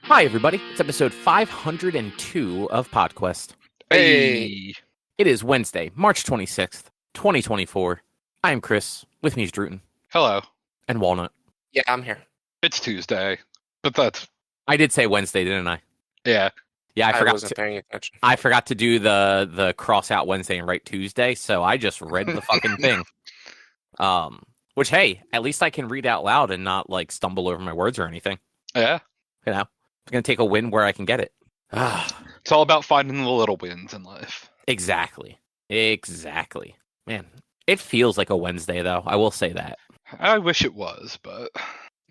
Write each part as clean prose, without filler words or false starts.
Hi, everybody. It's episode 502 of PodQuest. Hey. It is Wednesday, March 26th, 2024. I am Chris. With me is Druten Hello. and Walnut. Yeah, I'm here. It's Tuesday, but that's I did say Wednesday, didn't I? yeah. Yeah, I wasn't paying attention. I forgot to do the cross out Wednesday and write Tuesday, so I just read the fucking thing. Which, hey, at least I can read out loud and not like stumble over my words or anything. Yeah. You know, I'm gonna take a win where I can get it. It's all about finding the little wins in life. Exactly. Man, it feels like a Wednesday though. I will say that. I wish it was, but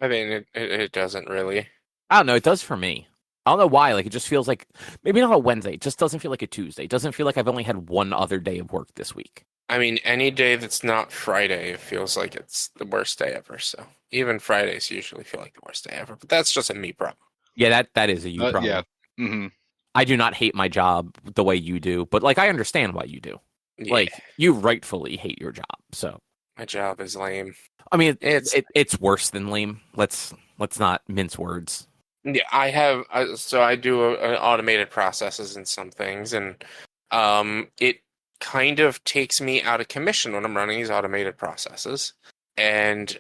I mean, it doesn't really. I don't know. It does for me. I don't know why. Like, it just feels like maybe not a Wednesday. It just doesn't feel like a Tuesday. It doesn't feel like I've only had one other day of work this week. I mean, any day that's not Friday, it feels like it's the worst day ever. So even Fridays usually feel like the worst day ever. But that's just a me problem. Yeah, that is a you problem. yeah. Mm-hmm. I do not hate my job the way you do, but like I understand why you do. Yeah, Like you rightfully hate your job. So my job is lame. I mean, it's worse than lame. Let's not mince words. Yeah, I do automated processes and some things, and it kind of takes me out of commission when I'm running these automated processes. And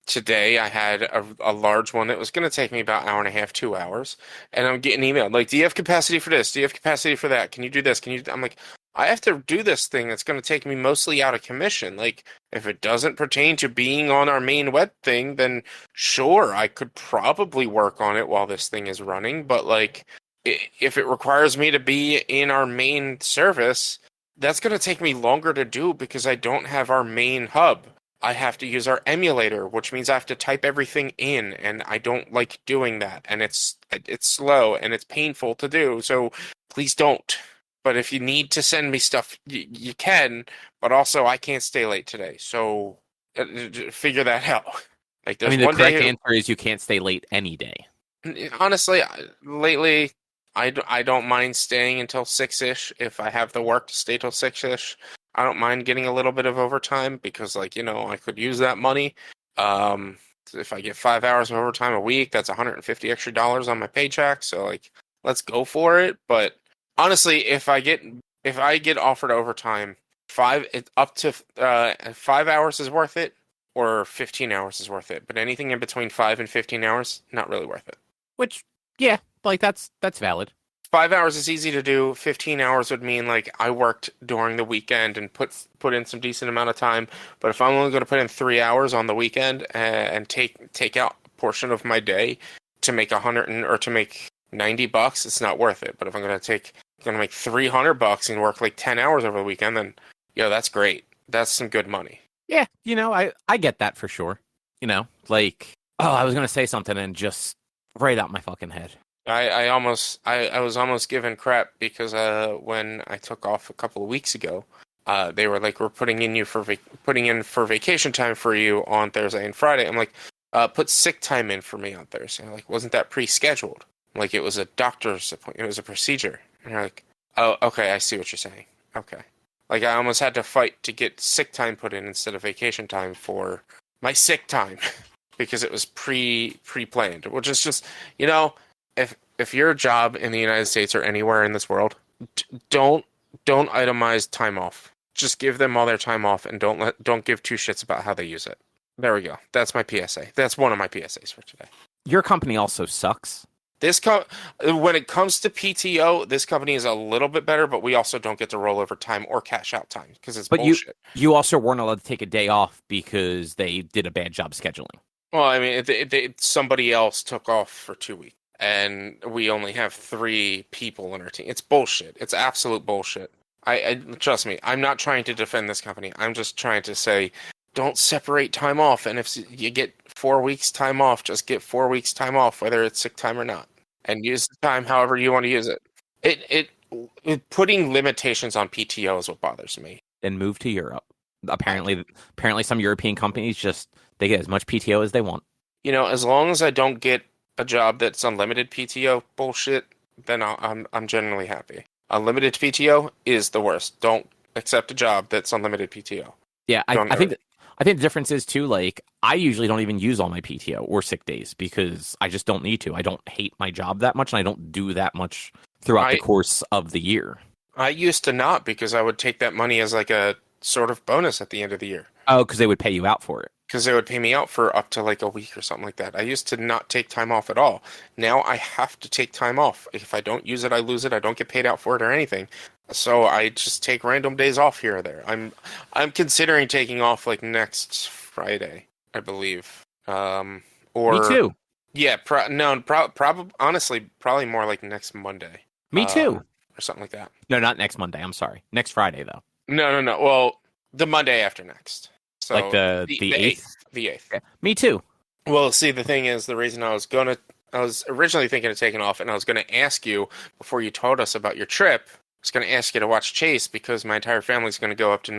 today I had a large one that was going to take me about an hour and a half, 2 hours, and I'm getting emailed like, "Do you have capacity for this? Do you have capacity for that? Can you do this? Can you?" I'm like, I have to do this thing that's going to take me mostly out of commission. Like, if it doesn't pertain to being on our main web thing, then sure, I could probably work on it while this thing is running. But like, if it requires me to be in our main service, that's going to take me longer to do because I don't have our main hub. I have to use our emulator, which means I have to type everything in, and I don't like doing that. And it's slow and it's painful to do. So please don't. But if you need to send me stuff, you can. But also, I can't stay late today, so figure that out. Like, I mean, the correct answer is you can't stay late any day. Honestly, lately, I don't mind staying until 6-ish if I have the work to stay till 6-ish. I don't mind getting a little bit of overtime because, like, you know, I could use that money. If I get 5 hours of overtime a week, that's $150 extra on my paycheck. So, like, let's go for it. But honestly, if I get offered overtime, 5 hours is worth it, or 15 hours is worth it. But anything in between 5 and 15 hours, not really worth it. Which, yeah, like that's valid. 5 hours is easy to do. 15 hours would mean like I worked during the weekend and put in some decent amount of time. But if I'm only going to put in 3 hours on the weekend and take out a portion of my day to make to make $90, it's not worth it. But if I'm going to make $300 and work like 10 hours over the weekend, then that's great. That's some good money. Yeah, you know, I get that for sure. You know, like, I was going to say something and just right out my fucking head. I was almost given crap because when I took off a couple of weeks ago, they were like, "We're putting in for vacation time for you on Thursday and Friday." I'm like, "Put sick time in for me on Thursday." I'm like, wasn't that pre-scheduled? Like, it was a doctor's appointment. It was a procedure. And they're like, "Oh, okay, I see what you're saying." Okay, like I almost had to fight to get sick time put in instead of vacation time for my sick time because it was pre-planned, which is just, you know. If your job in the United States or anywhere in this world, don't itemize time off. Just give them all their time off and don't give two shits about how they use it. There we go. That's my PSA. That's one of my PSAs for today. Your company also sucks. When it comes to PTO, this company is a little bit better, but we also don't get to roll over time or cash out time because it's bullshit. You also weren't allowed to take a day off because they did a bad job scheduling. Well, I mean, somebody else took off for 2 weeks. And we only have 3 people in our team. It's bullshit. It's absolute bullshit. I trust me. I'm not trying to defend this company. I'm just trying to say, don't separate time off. And if you get 4 weeks time off, just get 4 weeks time off, whether it's sick time or not, and use the time however you want to use it. It putting limitations on PTO is what bothers me. Then move to Europe. Apparently, some European companies they get as much PTO as they want. You know, as long as I don't get a job that's unlimited PTO bullshit, then I'm generally happy. Unlimited PTO is the worst. Don't accept a job that's unlimited PTO. Yeah, I I think the difference is too, like, I usually don't even use all my PTO or sick days because I just don't need to. I don't hate my job that much, and I don't do that much throughout the course of the year. I used to not, because I would take that money as like a sort of bonus at the end of the year. Oh, because they would pay you out for it. Because they would pay me out for up to like a week or something like that. I used to not take time off at all. Now I have to take time off. If I don't use it, I lose it. I don't get paid out for it or anything. So I just take random days off here or there. I'm considering taking off like next Friday, I believe. Or Me too. Yeah, probably honestly, probably more like next Monday. Me too. Or something like that. No, not next Monday. I'm sorry. Next Friday though. No. Well, the Monday after next. So like the 8th? The 8th. Yeah. Me too. Well, see, the thing is, the reason I was originally thinking of taking off, and I was going to ask you before you told us about your trip, I was going to ask you to watch Chase because my entire family's going to go up to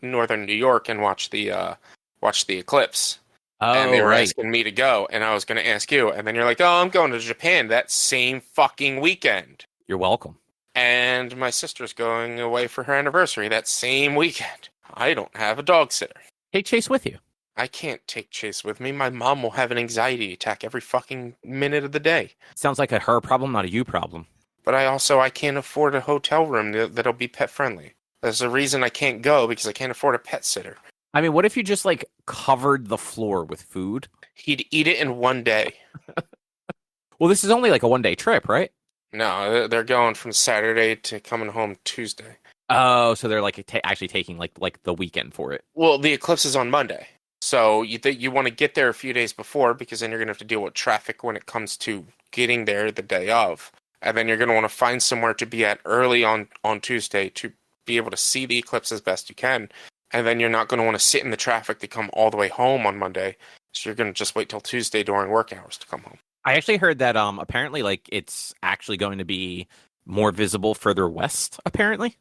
northern New York and watch the eclipse. Oh, and they were right. asking me to go, and I was going to ask you, and then you're like, "Oh, I'm going to Japan that same fucking weekend." You're welcome. And my sister's going away for her anniversary that same weekend. I don't have a dog sitter. Take Chase with you. I can't take Chase with me. My mom will have an anxiety attack every fucking minute of the day. Sounds like a her problem, not a you problem. But I can't afford a hotel room that'll be pet friendly. There's a reason I can't go, because I can't afford a pet sitter. I mean, what if you just like covered the floor with food? He'd eat it in one day. Well, this is only like a 1-day trip, right? No, they're going from Saturday to coming home Tuesday. Oh, so they're like actually taking like the weekend for it. Well, the eclipse is on Monday. So you want to get there a few days before, because then you're going to have to deal with traffic when it comes to getting there the day of. And then you're going to want to find somewhere to be at early on Tuesday to be able to see the eclipse as best you can. And then you're not going to want to sit in the traffic to come all the way home on Monday. So you're going to just wait till Tuesday during work hours to come home. I actually heard that apparently like it's actually going to be more visible further west, apparently.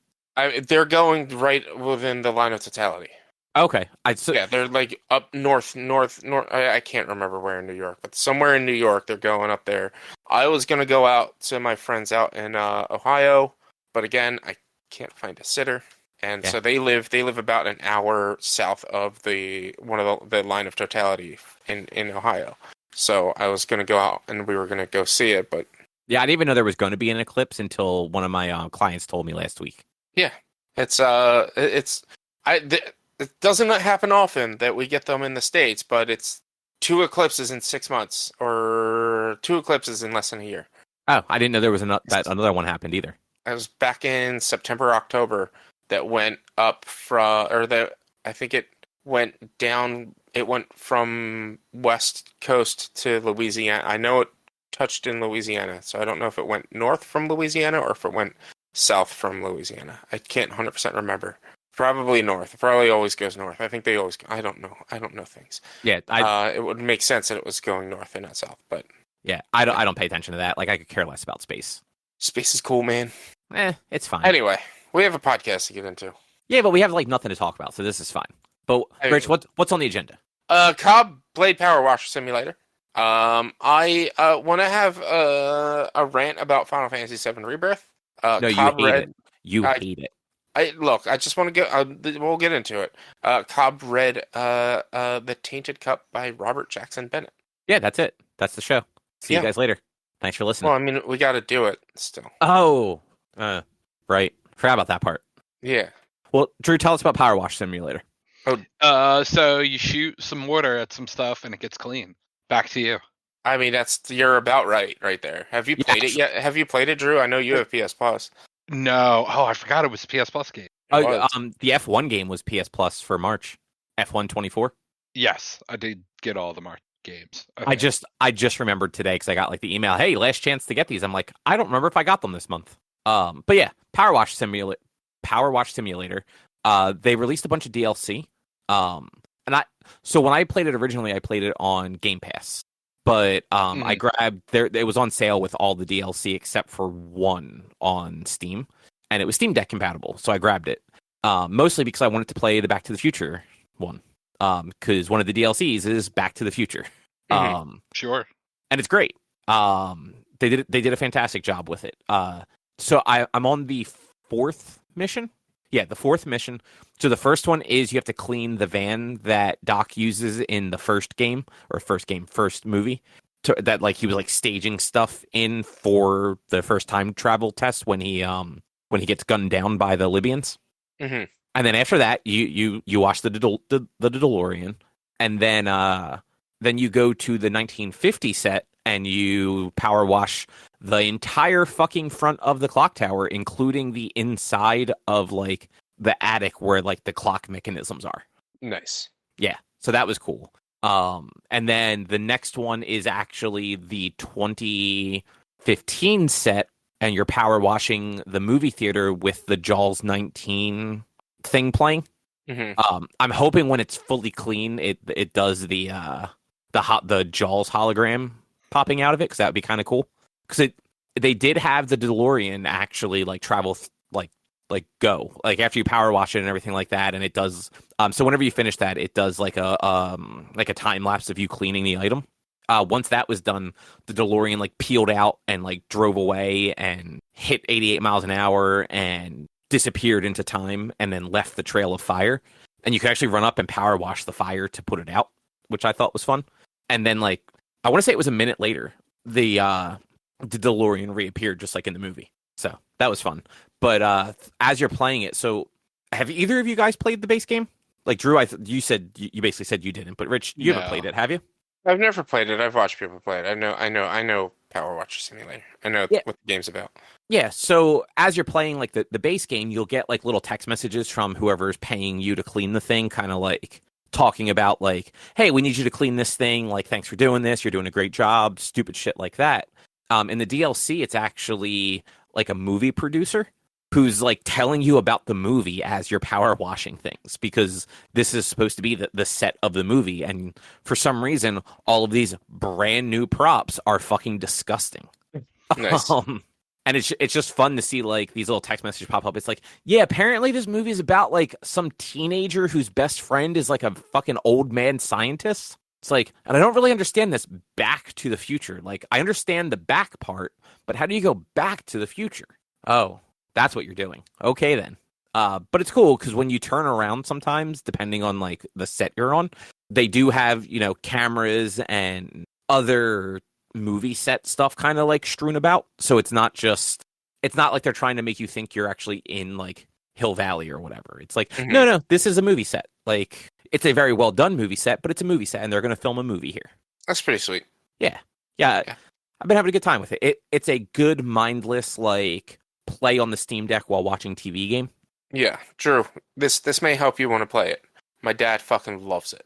They're going right within the line of totality. Okay. Yeah, they're like up north. I can't remember where in New York, but somewhere in New York, they're going up there. I was going to go out to my friends out in Ohio, but again, I can't find a sitter. And so they live about an hour south of the line of totality in Ohio. So I was going to go out and we were going to go see it, but yeah, I didn't even know there was going to be an eclipse until one of my clients told me last week. Yeah, it doesn't happen often that we get them in the States, but it's 2 eclipses in 6 months or 2 eclipses in less than a year. Oh, I didn't know there was that another one happened either. I was back in September, October that went up I think it went down. It went from West Coast to Louisiana. I know it touched in Louisiana, so I don't know if it went north from Louisiana or if it went south from Louisiana. I can't 100% remember. Probably north. It probably always goes north. I think they always. I don't know. I don't know things. Yeah, it would make sense that it was going north and not south, but yeah, I don't pay attention to that. Like, I could care less about space. Space is cool, man. It's fine. Anyway, we have a podcast to get into. Yeah, but we have like nothing to talk about, so this is fine. But Rich, what's on the agenda? Cobb Blade Powerwash Simulator. I want to have a rant about Final Fantasy VII Rebirth. No, you hate it. You hate it. I just want to get. We'll get into it. Cobb read the Tainted Cup by Robert Jackson Bennett. Yeah, that's it. That's the show. See you guys later. Thanks for listening. Well, I mean, we got to do it still. Oh, right. Forgot about that part. Yeah. Well, Drew, tell us about Powerwash Simulator. So you shoot some water at some stuff and it gets clean. Back to you. I mean, you're about right there. Have you played it yet? Have you played it, Drew? I know you have PS Plus. No. Oh, I forgot it was a PS Plus game. The F1 game was PS Plus for March. F1 24. Yes, I did get all the March games. Okay. I just remembered today because I got like the email. Hey, last chance to get these. I'm like, I don't remember if I got them this month. But yeah, Powerwash Simulator. They released a bunch of DLC. So when I played it originally, I played it on Game Pass. But I grabbed it was on sale with all the DLC except for one on Steam, and it was Steam Deck compatible. So I grabbed it mostly because I wanted to play the Back to the Future one. Because one of the DLCs is Back to the Future. Sure, and it's great. They did a fantastic job with it. So I'm on the 4th mission. Yeah, the fourth mission. So the first one is you have to clean the van that Doc uses in the first first movie. That like he was like staging stuff in for the first time travel test when he gets gunned down by the Libyans. Mm-hmm. And then after that, you watch the DeLorean, and then you go to the 1950 set and you power wash the entire fucking front of the clock tower, including the inside of like the attic where like the clock mechanisms are. Nice. Yeah, so that was cool. And then the next one is actually the 2015 set, and you're power washing the movie theater with the Jaws 19 thing playing. Mm-hmm. I'm hoping when it's fully clean, it does the Jaws hologram popping out of it, because that would be kind of cool. Because they did have the DeLorean actually like travel like go like after you power wash it and everything like that, and it does. So whenever you finish that, it does like a time lapse of you cleaning the item. Once that was done, the DeLorean like peeled out and like drove away and hit 88 miles an hour and disappeared into time, and then left the trail of fire. And you could actually run up and power wash the fire to put it out, which I thought was fun. And then like I want to say it was a minute later, the DeLorean reappeared just like in the movie. So that was fun. But as you're playing it, so have either of you guys played the base game? Like Drew, you said you basically said you didn't, but Rich, you haven't played it, have you? I've never played it. I've watched people play it. I know Powerwash Simulator. I know what the game's about. Yeah, so as you're playing like the base game, you'll get like little text messages from whoever's paying you to clean the thing, kind of like talking about like, hey, we need you to clean this thing, like thanks for doing this, you're doing a great job, stupid shit like that. In the DLC, it's actually like a movie producer who's like telling you about the movie as you're power washing things, because this is supposed to be the set of the movie, and for some reason all of these brand new props are fucking disgusting. Nice. And it's just fun to see like these little text messages pop up. It's like, yeah, apparently this movie is about like some teenager whose best friend is like a fucking old man scientist. It's like, and I don't really understand this Back to the Future. Like, I understand the back part, but how do you go back to the future? Oh, that's what you're doing. Okay, then. But it's cool because when you turn around sometimes, depending on like the set you're on, they do have, you know, cameras and other movie set stuff kind of like strewn about. So it's not like they're trying to make you think you're actually in like Hill Valley or whatever. It's like, no, this is a movie set. Like, it's a very well done movie set, but it's a movie set and they're going to film a movie here. That's pretty sweet. Yeah. I've been having a good time with it. It's a good mindless like play on the Steam Deck while watching TV game. Yeah, Drew, this may help you want to play it. My dad fucking loves it.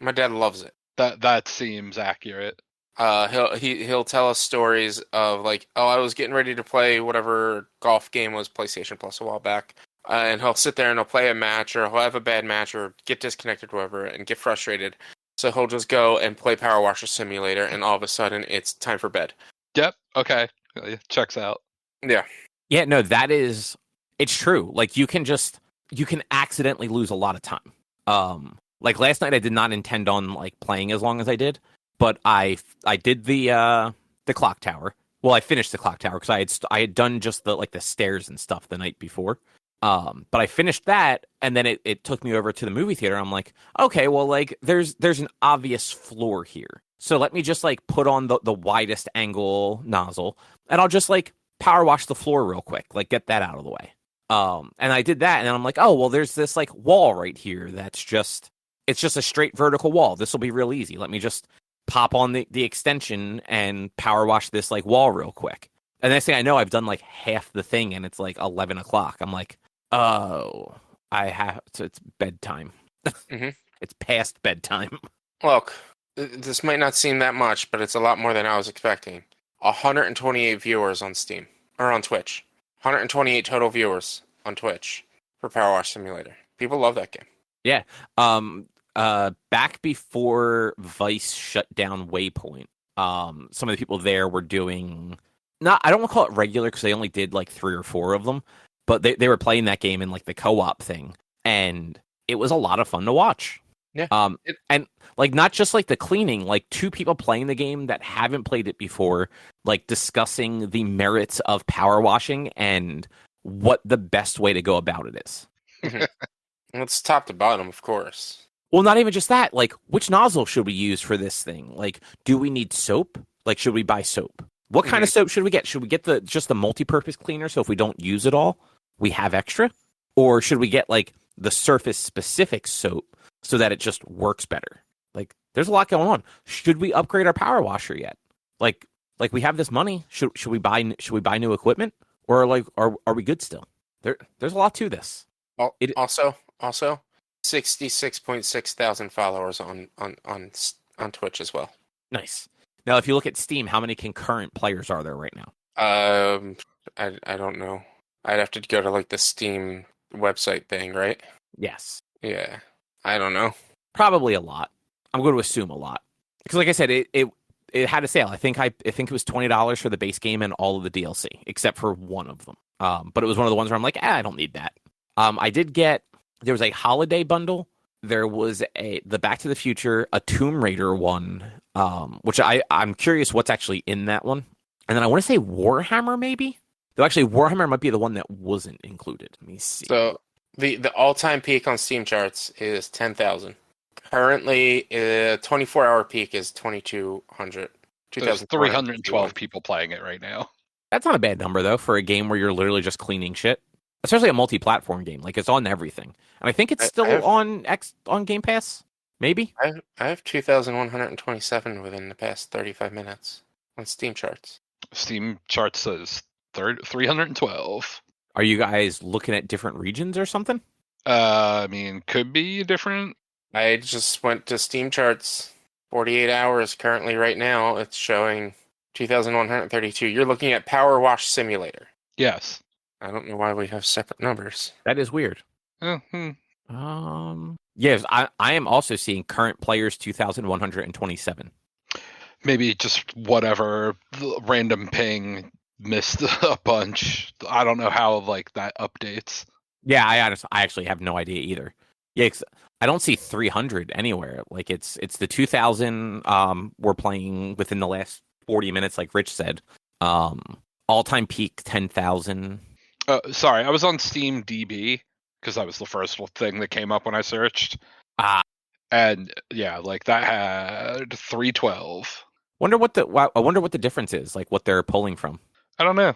My dad loves it. That seems accurate. He'll tell us stories of like, oh, I was getting ready to play whatever golf game was PlayStation Plus a while back, and he'll sit there and he'll play a match, or he'll have a bad match, or get disconnected, or whatever, and get frustrated. So he'll just go and play Powerwash Simulator, and all of a sudden it's time for bed. Yep. Okay. Checks out. Yeah. Yeah. No, it's true. Like you can accidentally lose a lot of time. Like last night I did not intend on like playing as long as I did, but I did the clock tower. Well, I finished the clock tower because I had done just the stairs and stuff the night before. But I finished that, and then it took me over to the movie theater. I'm like, okay, well, like there's an obvious floor here, so let me just like put on the widest angle nozzle, and I'll just like power wash the floor real quick, like get that out of the way. And I did that, and then I'm like, oh well, there's this like wall right here that's just a straight vertical wall. This will be real easy. Let me just pop on the extension and power wash this like wall real quick. And next thing I know, I've done like half the thing, and it's like 11 o'clock. I'm like, oh, it's bedtime. It's past bedtime. Look, this might not seem that much, but it's a lot more than I was expecting. 128 viewers on Steam, or on Twitch. 128 total viewers on Twitch for Powerwash Simulator. People love that game. Yeah. Back before Vice shut down Waypoint, some of the people there were doing, I don't want to call it regular because they only did like 3 or 4 of them, but they were playing that game in like the co-op thing, and it was a lot of fun to watch. Yeah. And like not just like the cleaning, like 2 people playing the game that haven't played it before, like discussing the merits of power washing and what the best way to go about it is. Well, it's top to bottom, of course. Well, not even just that. Like, which nozzle should we use for this thing? Like, do we need soap? Like, should we buy soap? What kind of soap should we get? Should we get just the multi-purpose cleaner, so if we don't use it all, we have extra? Or should we get like the surface-specific soap so that it just works better? Like, there's a lot going on. Should we upgrade our power washer yet? Like we have this money. Should we buy new equipment, or like are we good still? There's a lot to this. Also, 66.6 thousand followers on Twitch as well. Nice. Now, if you look at Steam, how many concurrent players are there right now? I don't know. I'd have to go to like the Steam website thing, right? Yes. Yeah. I don't know. Probably a lot. I'm going to assume a lot because, like I said, it had a sale. I think it was $20 for the base game and all of the DLC except for one of them. But it was one of the ones where I'm like, I don't need that. I did get. There was a holiday bundle. There was the Back to the Future, a Tomb Raider one, which I'm curious what's actually in that one. And then I want to say Warhammer, maybe? Though actually, Warhammer might be the one that wasn't included. Let me see. So the all-time peak on Steam charts is 10,000. Currently, 24-hour peak is 2,200. There's 312 people playing it right now. That's not a bad number, though, for a game where you're literally just cleaning shit. Especially a multi-platform game. Like, it's on everything. And I think it's still on Game Pass, maybe? I have 2,127 within the past 35 minutes on Steam charts. Steam charts says 312. Are you guys looking at different regions or something? I mean, could be different. I just went to Steam charts 48 hours currently right now. It's showing 2,132. You're looking at Powerwash Simulator. Yes. I don't know why we have separate numbers. That is weird. Mm-hmm. Yes, I am also seeing current players 2,127. Maybe just whatever random ping missed a bunch. I don't know how like that updates. Yeah, I actually have no idea either. Yeah, I don't see 300 anywhere. Like it's the 2,000 we're playing within the last 40 minutes, like Rich said. All-time peak 10,000. Sorry, I was on Steam DB because that was the first thing that came up when I searched. And yeah, like that had 312. I wonder what the difference is, like what they're pulling from. I don't know.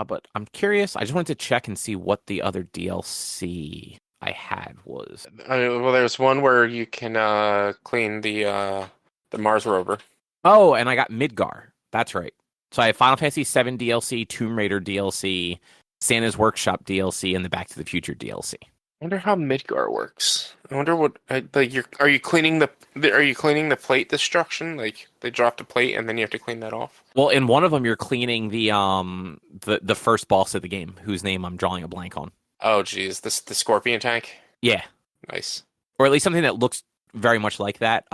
But I'm curious. I just wanted to check and see what the other DLC I had was. Well, there's one where you can clean the Mars rover. Oh, and I got Midgar. That's right. So I have Final Fantasy VII DLC, Tomb Raider DLC, Santa's Workshop DLC, and the Back to the Future DLC. I wonder how Midgar works. I wonder what are you cleaning the plate destruction? Like they dropped a plate and then you have to clean that off. Well, in one of them you're cleaning the first boss of the game, whose name I'm drawing a blank on. Oh geez, the scorpion tank. Yeah, nice. Or at least something that looks very much like that.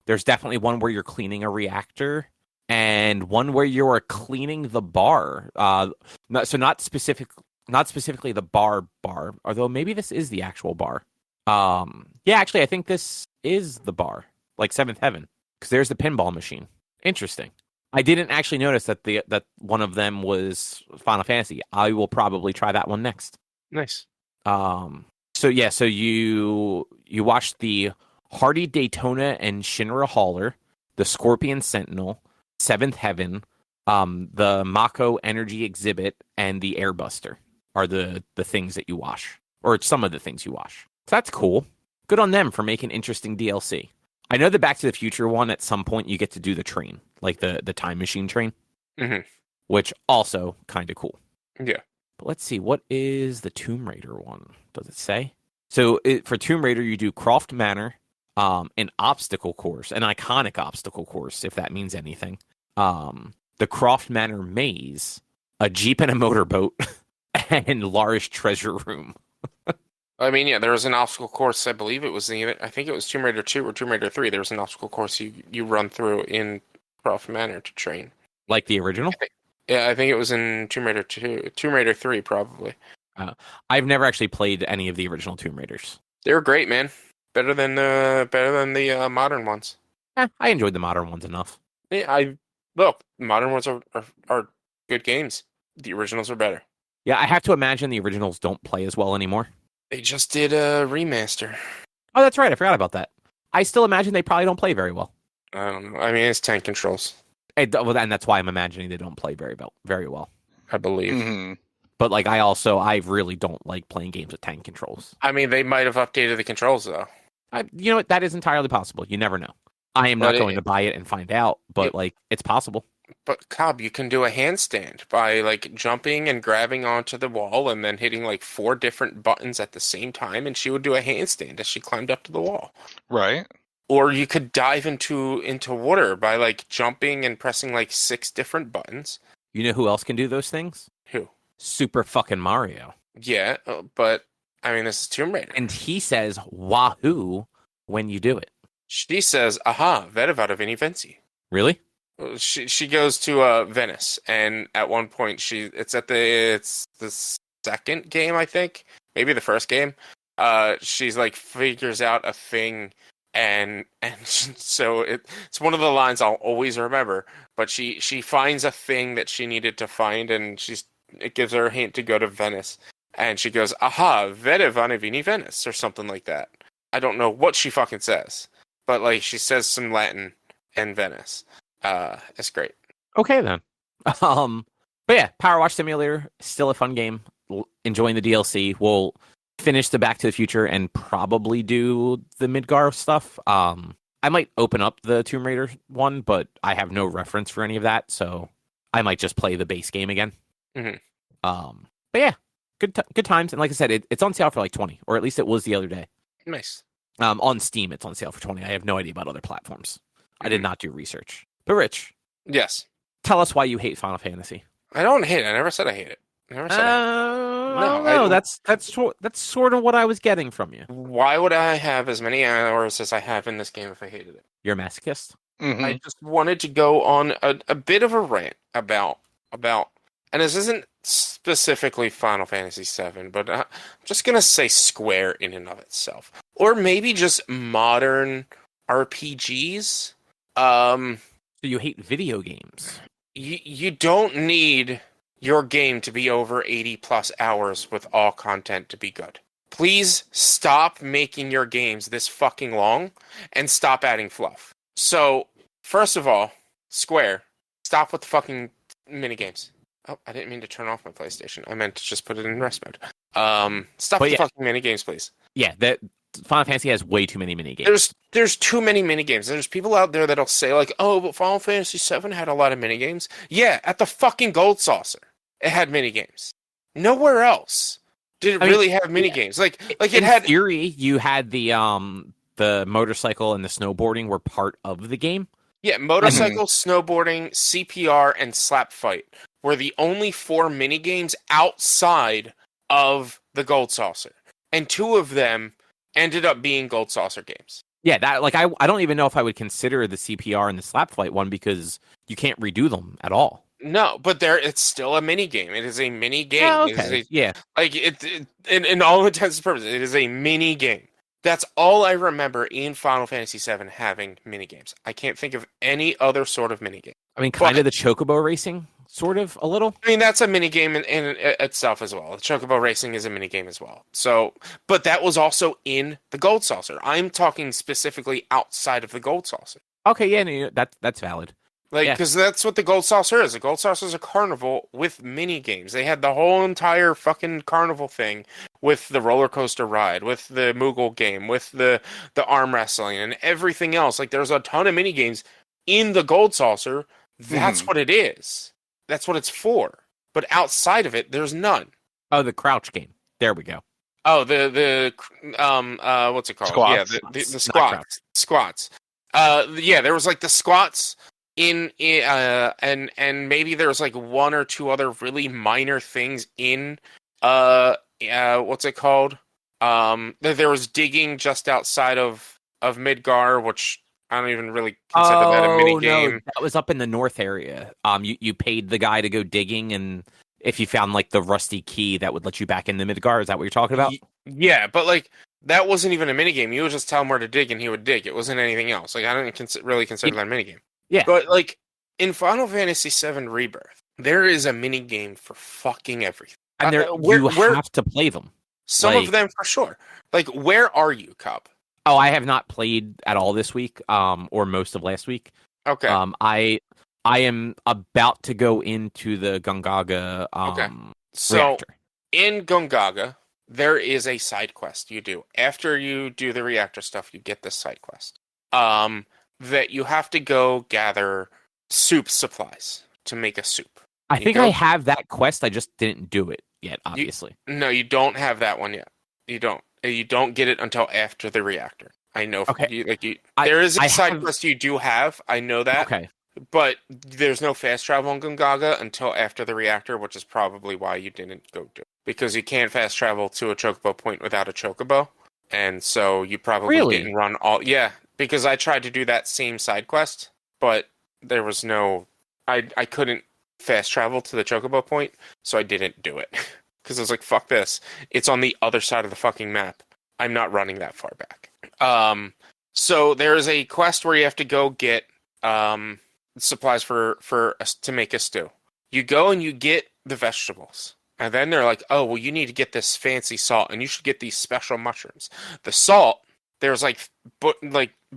There's definitely one where you're cleaning a reactor, and one where you are cleaning the bar. Not specifically the bar, although maybe this is the actual bar. Yeah, actually, I think this is the bar, like Seventh Heaven, because there's the pinball machine. Interesting. I didn't actually notice that one of them was Final Fantasy. I will probably try that one next. Nice. So you watched the Hardy Daytona and Shinra Hauler, the Scorpion Sentinel, Seventh Heaven, the Mako Energy Exhibit, and the Airbuster are the things that you wash, or some of the things you wash. So that's cool. Good on them for making interesting DLC. I know the Back to the Future one, at some point you get to do the train, like the time machine train, which also kind of cool. Yeah. But let's see, what is the Tomb Raider one? Does it say? So for Tomb Raider, you do Croft Manor, an obstacle course, an iconic obstacle course, if that means anything. The Croft Manor Maze, a Jeep and a motorboat, and Lara's Treasure Room. I mean, yeah, there was an obstacle course. I believe it was I think it was Tomb Raider 2 or Tomb Raider 3. There was an obstacle course you run through in Croft Manor to train. Like the original? I think it was in Tomb Raider 2, Tomb Raider 3 probably. I've never actually played any of the original Tomb Raiders. They were great, man. Better than the modern ones. I enjoyed the modern ones enough. Yeah, modern ones are good games. The originals are better. Yeah, I have to imagine the originals don't play as well anymore. They just did a remaster. Oh, that's right. I forgot about that. I still imagine they probably don't play very well. I don't know. I mean, it's tank controls, And that's why I'm imagining they don't play very well. I believe. Mm-hmm. But like, I really don't like playing games with tank controls. I mean, they might have updated the controls though. You know what? That is entirely possible. You never know. I am not going to buy it and find out, but like, it's possible. But Cobb, you can do a handstand by like jumping and grabbing onto the wall and then hitting like 4 different buttons at the same time, and she would do a handstand as she climbed up to the wall. Right. Or you could dive into water by like jumping and pressing like 6 different buttons. You know who else can do those things? Who? Super fucking Mario. Yeah, but I mean, this is Tomb Raider. And he says wahoo when you do it. She says, aha, Vedavada Vini Vinci. Really? She goes to Venice, and at one point it's the second game, I think, maybe the first game. She's like figures out a thing, and so it's one of the lines I'll always remember. But she finds a thing that she needed to find, and it gives her a hint to go to Venice, and she goes, aha, Vedavana Vini Venice, or something like that. I don't know what she fucking says, but like she says some Latin in Venice. It's great. Okay then. But yeah, Powerwash Simulator, still a fun game. Enjoying the DLC. We'll finish the Back to the Future and probably do the Midgar stuff. I might open up the Tomb Raider one, but I have no reference for any of that, so I might just play the base game again. Mm-hmm. But yeah, good times. And like I said, it's on sale for like 20, or at least it was the other day. Nice. On Steam, it's on sale for 20. I have no idea about other platforms. I did not do research. But Rich, yes, tell us why you hate Final Fantasy. I don't hate it. I never said I hate it. I never said No, that's sort of what I was getting from you. Why would I have as many hours as I have in this game if I hated it? You're a masochist. Mm-hmm. I just wanted to go on a bit of a rant about, and this isn't specifically Final Fantasy VII, but I'm just gonna say Square in and of itself, or maybe just modern RPGs. So you hate video games. You don't need your game to be over 80 plus hours with all content to be good. Please stop making your games this fucking long and stop adding fluff. So, first of all, Square, stop with the fucking minigames. Oh, I didn't mean to turn off my PlayStation. I meant to just put it in rest mode. Stop with the fucking minigames, please. Yeah, that Final Fantasy has way too many minigames. There's too many minigames. There's people out there that'll say like, "Oh, but Final Fantasy VII had a lot of minigames." Yeah, at the fucking Gold Saucer, it had minigames. Nowhere else did it really have minigames. Like it had. In theory, you had the motorcycle and the snowboarding were part of the game. Yeah, motorcycle, snowboarding, CPR, and slap fight were the only 4 minigames outside of the Gold Saucer, and 2 of them ended up being Gold Saucer games. Yeah, that like I don't even know if I would consider the CPR and the slap fight one because you can't redo them at all. No, but it's still a mini game. It is a mini game. Oh, okay. Like in all intents and purposes, it is a mini game. That's all I remember in Final Fantasy VII having mini games. I can't think of any other sort of mini game. I mean, kind of the Chocobo racing, sort of a little. I mean, that's a mini game in itself as well. The Chocobo racing is a mini game as well. So, but that was also in the Gold Saucer. I'm talking specifically outside of the Gold Saucer. Okay, yeah, no, that's valid. Like, because that's what the Gold Saucer is. The Gold Saucer is a carnival with mini games. They had the whole entire fucking carnival thing with the roller coaster ride, with the Moogle game, with the arm wrestling, and everything else. Like, there's a ton of mini games in the Gold Saucer. That's what it is. That's what it's for. But outside of it, there's none. Oh, the crouch game. There we go. Oh, the what's it called? Squats. Yeah, the squats. Squats. Yeah, there was like the squats. And maybe there's like 1 or 2 other really minor things in what's it called? There was digging just outside of Midgar, which I don't even really consider that a mini game. No, that was up in the north area. You paid the guy to go digging, and if you found like the rusty key, that would let you back into Midgar. Is that what you're talking about? Yeah, but like that wasn't even a mini game. You would just tell him where to dig, and he would dig. It wasn't anything else. Like I don't really consider that a mini game. Yeah. But, like, in Final Fantasy VII Rebirth, there is a mini game for fucking everything. And you have to play them. Some of them for sure. Like, where are you, Cup? Oh, I have not played at all this week, or most of last week. Okay. I am about to go into the Gongaga reactor. In Gongaga, there is a side quest you do. After you do the reactor stuff, you get this side quest. That you have to go gather soup supplies to make a soup. I think I have that quest. I just didn't do it yet, obviously. No, you don't have that one yet. You don't. You don't get it until after the reactor. I know. Okay. There is a side quest you do have. I know that. Okay. But there's no fast travel in Gongaga until after the reactor, which is probably why you didn't go do it. Because you can't fast travel to a chocobo point without a chocobo. And so you probably didn't run all... Yeah, because I tried to do that same side quest, but there was no... I couldn't fast travel to the chocobo point, so I didn't do it. Because I was like, fuck this. It's on the other side of the fucking map. I'm not running that far back. So there is a quest where you have to go get supplies to make a stew. You go and you get the vegetables. And then they're like, oh, well, you need to get this fancy salt, and you should get these special mushrooms. The salt, there's like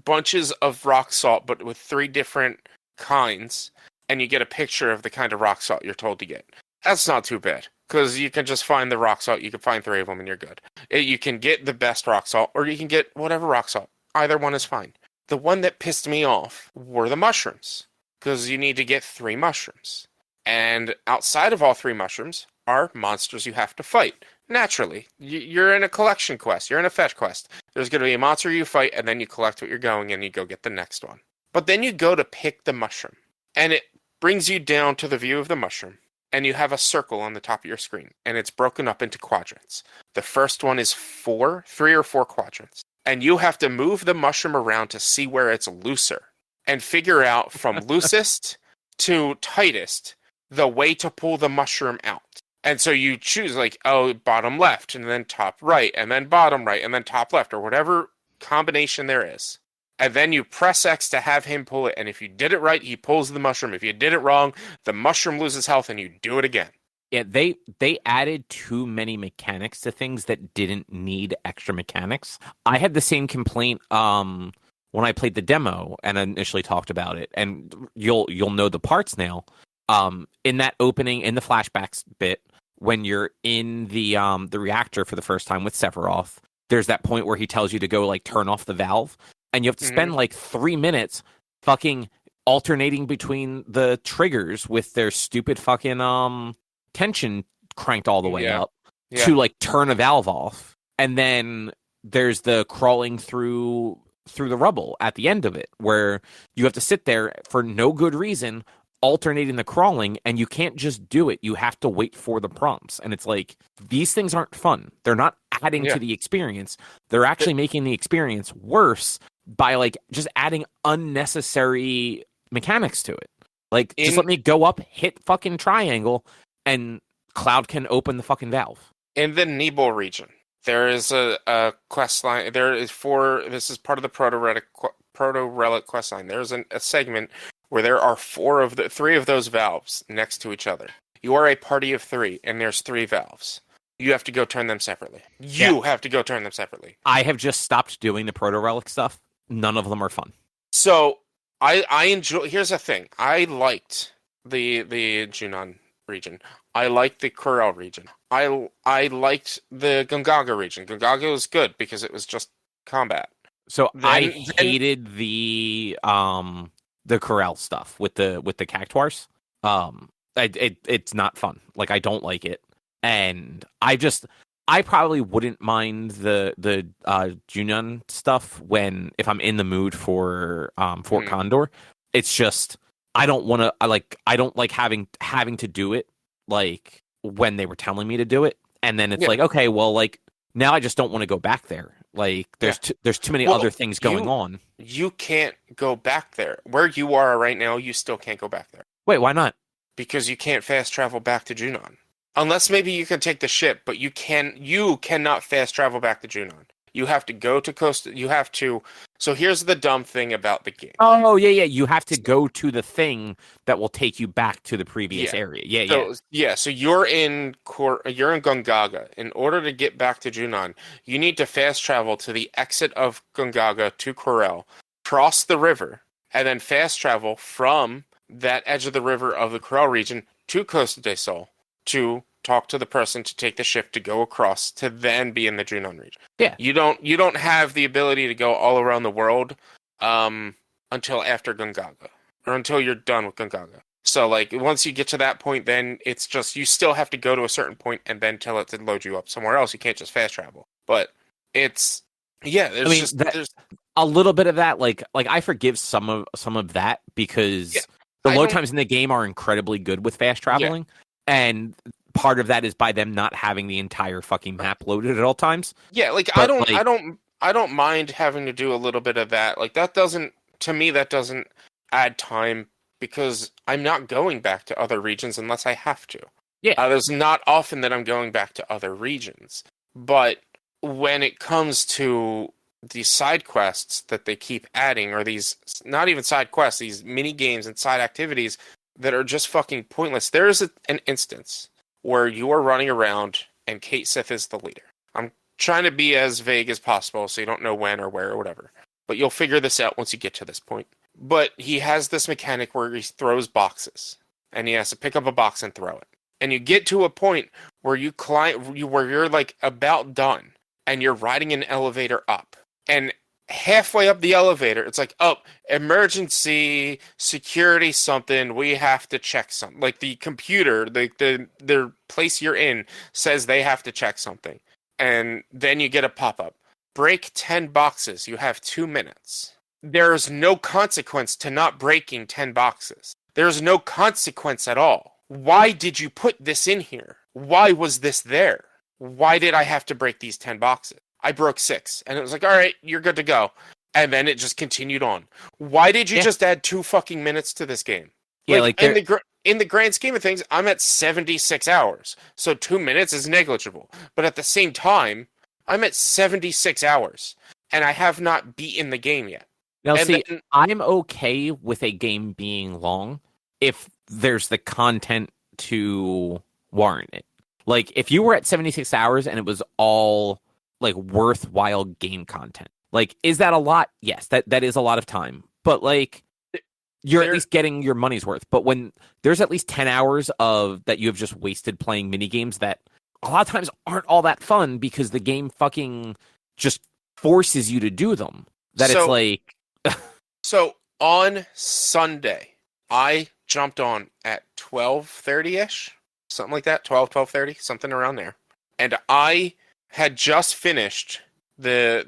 bunches of rock salt, but with 3 different kinds, and you get a picture of the kind of rock salt you're told to get. That's not too bad, because you can just find the rock salt. You can find 3 of them, and you're good. You can get the best rock salt, or you can get whatever rock salt. Either one is fine. The one that pissed me off were the mushrooms, because you need to get 3 mushrooms. And outside of all 3 mushrooms are monsters you have to fight. Naturally, you're in a collection quest. You're in a fetch quest. There's going to be a monster you fight, and then you collect what you're going, and you go get the next one. But then you go to pick the mushroom, and it brings you down to the view of the mushroom, and you have a circle on the top of your screen, and it's broken up into quadrants. The first one is 3 or 4 quadrants, and you have to move the mushroom around to see where it's looser, and figure out from loosest to tightest the way to pull the mushroom out. And so you choose bottom left, and then top right, and then bottom right, and then top left, or whatever combination there is. And then you press X to have him pull it, and if you did it right, he pulls the mushroom. If you did it wrong, the mushroom loses health, and you do it again. Yeah, they added too many mechanics to things that didn't need extra mechanics. I had the same complaint when I played the demo and initially talked about it, and you'll know the parts now. In that opening, in the flashbacks bit, when you're in the reactor for the first time with Sephiroth, there's that point where he tells you to go turn off the valve, and you have to spend 3 minutes fucking alternating between the triggers with their stupid fucking tension cranked all the way up to turn a valve off. And then there's the crawling through the rubble at the end of it, where you have to sit there for no good reason alternating the crawling, and you can't just do it. You have to wait for the prompts. And it's these things aren't fun. They're not adding to the experience. They're actually making the experience worse by just adding unnecessary mechanics to it. Just let me go up, hit fucking triangle, and Cloud can open the fucking valve. In the Nebel region, there is a quest line. This is part of the Proto-Relic quest line. There's a segment where there are 3 of those valves next to each other. You are a party of 3, and there's 3 valves. You have to go turn them separately. Have to go turn them separately. I have just stopped doing the Proto-Relic stuff. None of them are fun. So, I enjoy... Here's the thing. I liked the Junon region. I liked the Kurel region. I liked the Gongaga region. Gongaga was good because it was just combat. So, I hated the Corel stuff with the cactuars. It's not fun. I don't like it, and I probably wouldn't mind the Junon stuff if I'm in the mood for Fort Condor. It's just I don't want to. I don't like having to do it when they were telling me to do it, and then it's okay, well, now I just don't want to go back there. There's too many other things going on. You can't go back there. Where you are right now, you still can't go back there. Wait, why not? Because you can't fast travel back to Junon. Unless maybe you can take the ship, but you cannot fast travel back to Junon. You have to go to Coast. You have to. So here's the dumb thing about the game. Oh, yeah. You have to go to the thing that will take you back to the previous area. Yeah. So you're in Gongaga. In order to get back to Junon, you need to fast travel to the exit of Gongaga to Corel, cross the river, and then fast travel from that edge of the river of the Corel region to Costa del Sol to talk to the person to take the ship to go across to then be in the Junon region. Yeah. You don't have the ability to go all around the world until after Gongaga, or until you're done with Gongaga. So like once you get to that point, then it's just you still have to go to a certain point and then tell it to load you up somewhere else. You can't just fast travel. But it's there's a little bit of that. Like I forgive some of that because the load times in the game are incredibly good with fast traveling, and part of that is by them not having the entire fucking map loaded at all times. Yeah, like but I don't mind having to do a little bit of that. Like that doesn't add time because I'm not going back to other regions unless I have to. Yeah. There's not often that I'm going back to other regions. But when it comes to these side quests that they keep adding, or these not even side quests, these mini games and side activities that are just fucking pointless. There is an instance where you are running around and Kate Sith is the leader. I'm trying to be as vague as possible so you don't know when or where or whatever. But you'll figure this out once you get to this point. But he has this mechanic where he throws boxes. And he has to pick up a box and throw it. And you get to a point where where you're like about done. And you're riding an elevator up. And halfway up the elevator, it's like, oh, emergency, security something, we have to check something. Like the computer, the place you're in says they have to check something. And then you get a pop-up. Break 10 boxes, you have 2 minutes. There's no consequence to not breaking 10 boxes. There's no consequence at all. Why did you put this in here? Why was this there? Why did I have to break these 10 boxes? I broke 6. And it was like, all right, you're good to go. And then it just continued on. Why did you just add 2 fucking minutes to this game? Yeah, in the grand scheme of things, I'm at 76 hours. So 2 minutes is negligible. But at the same time, I'm at 76 hours. And I have not beaten the game yet. Now, I'm okay with a game being long if there's the content to warrant it. Like, if you were at 76 hours and it was all, like, worthwhile game content. Like, is that a lot? Yes, that is a lot of time. But, like, you're at least getting your money's worth. But when there's at least 10 hours of that you have just wasted playing minigames that a lot of times aren't all that fun because the game fucking just forces you to do them. It's like... So, on Sunday, I jumped on at 12:30ish, something like that, 12:30, something around there. And I had just finished the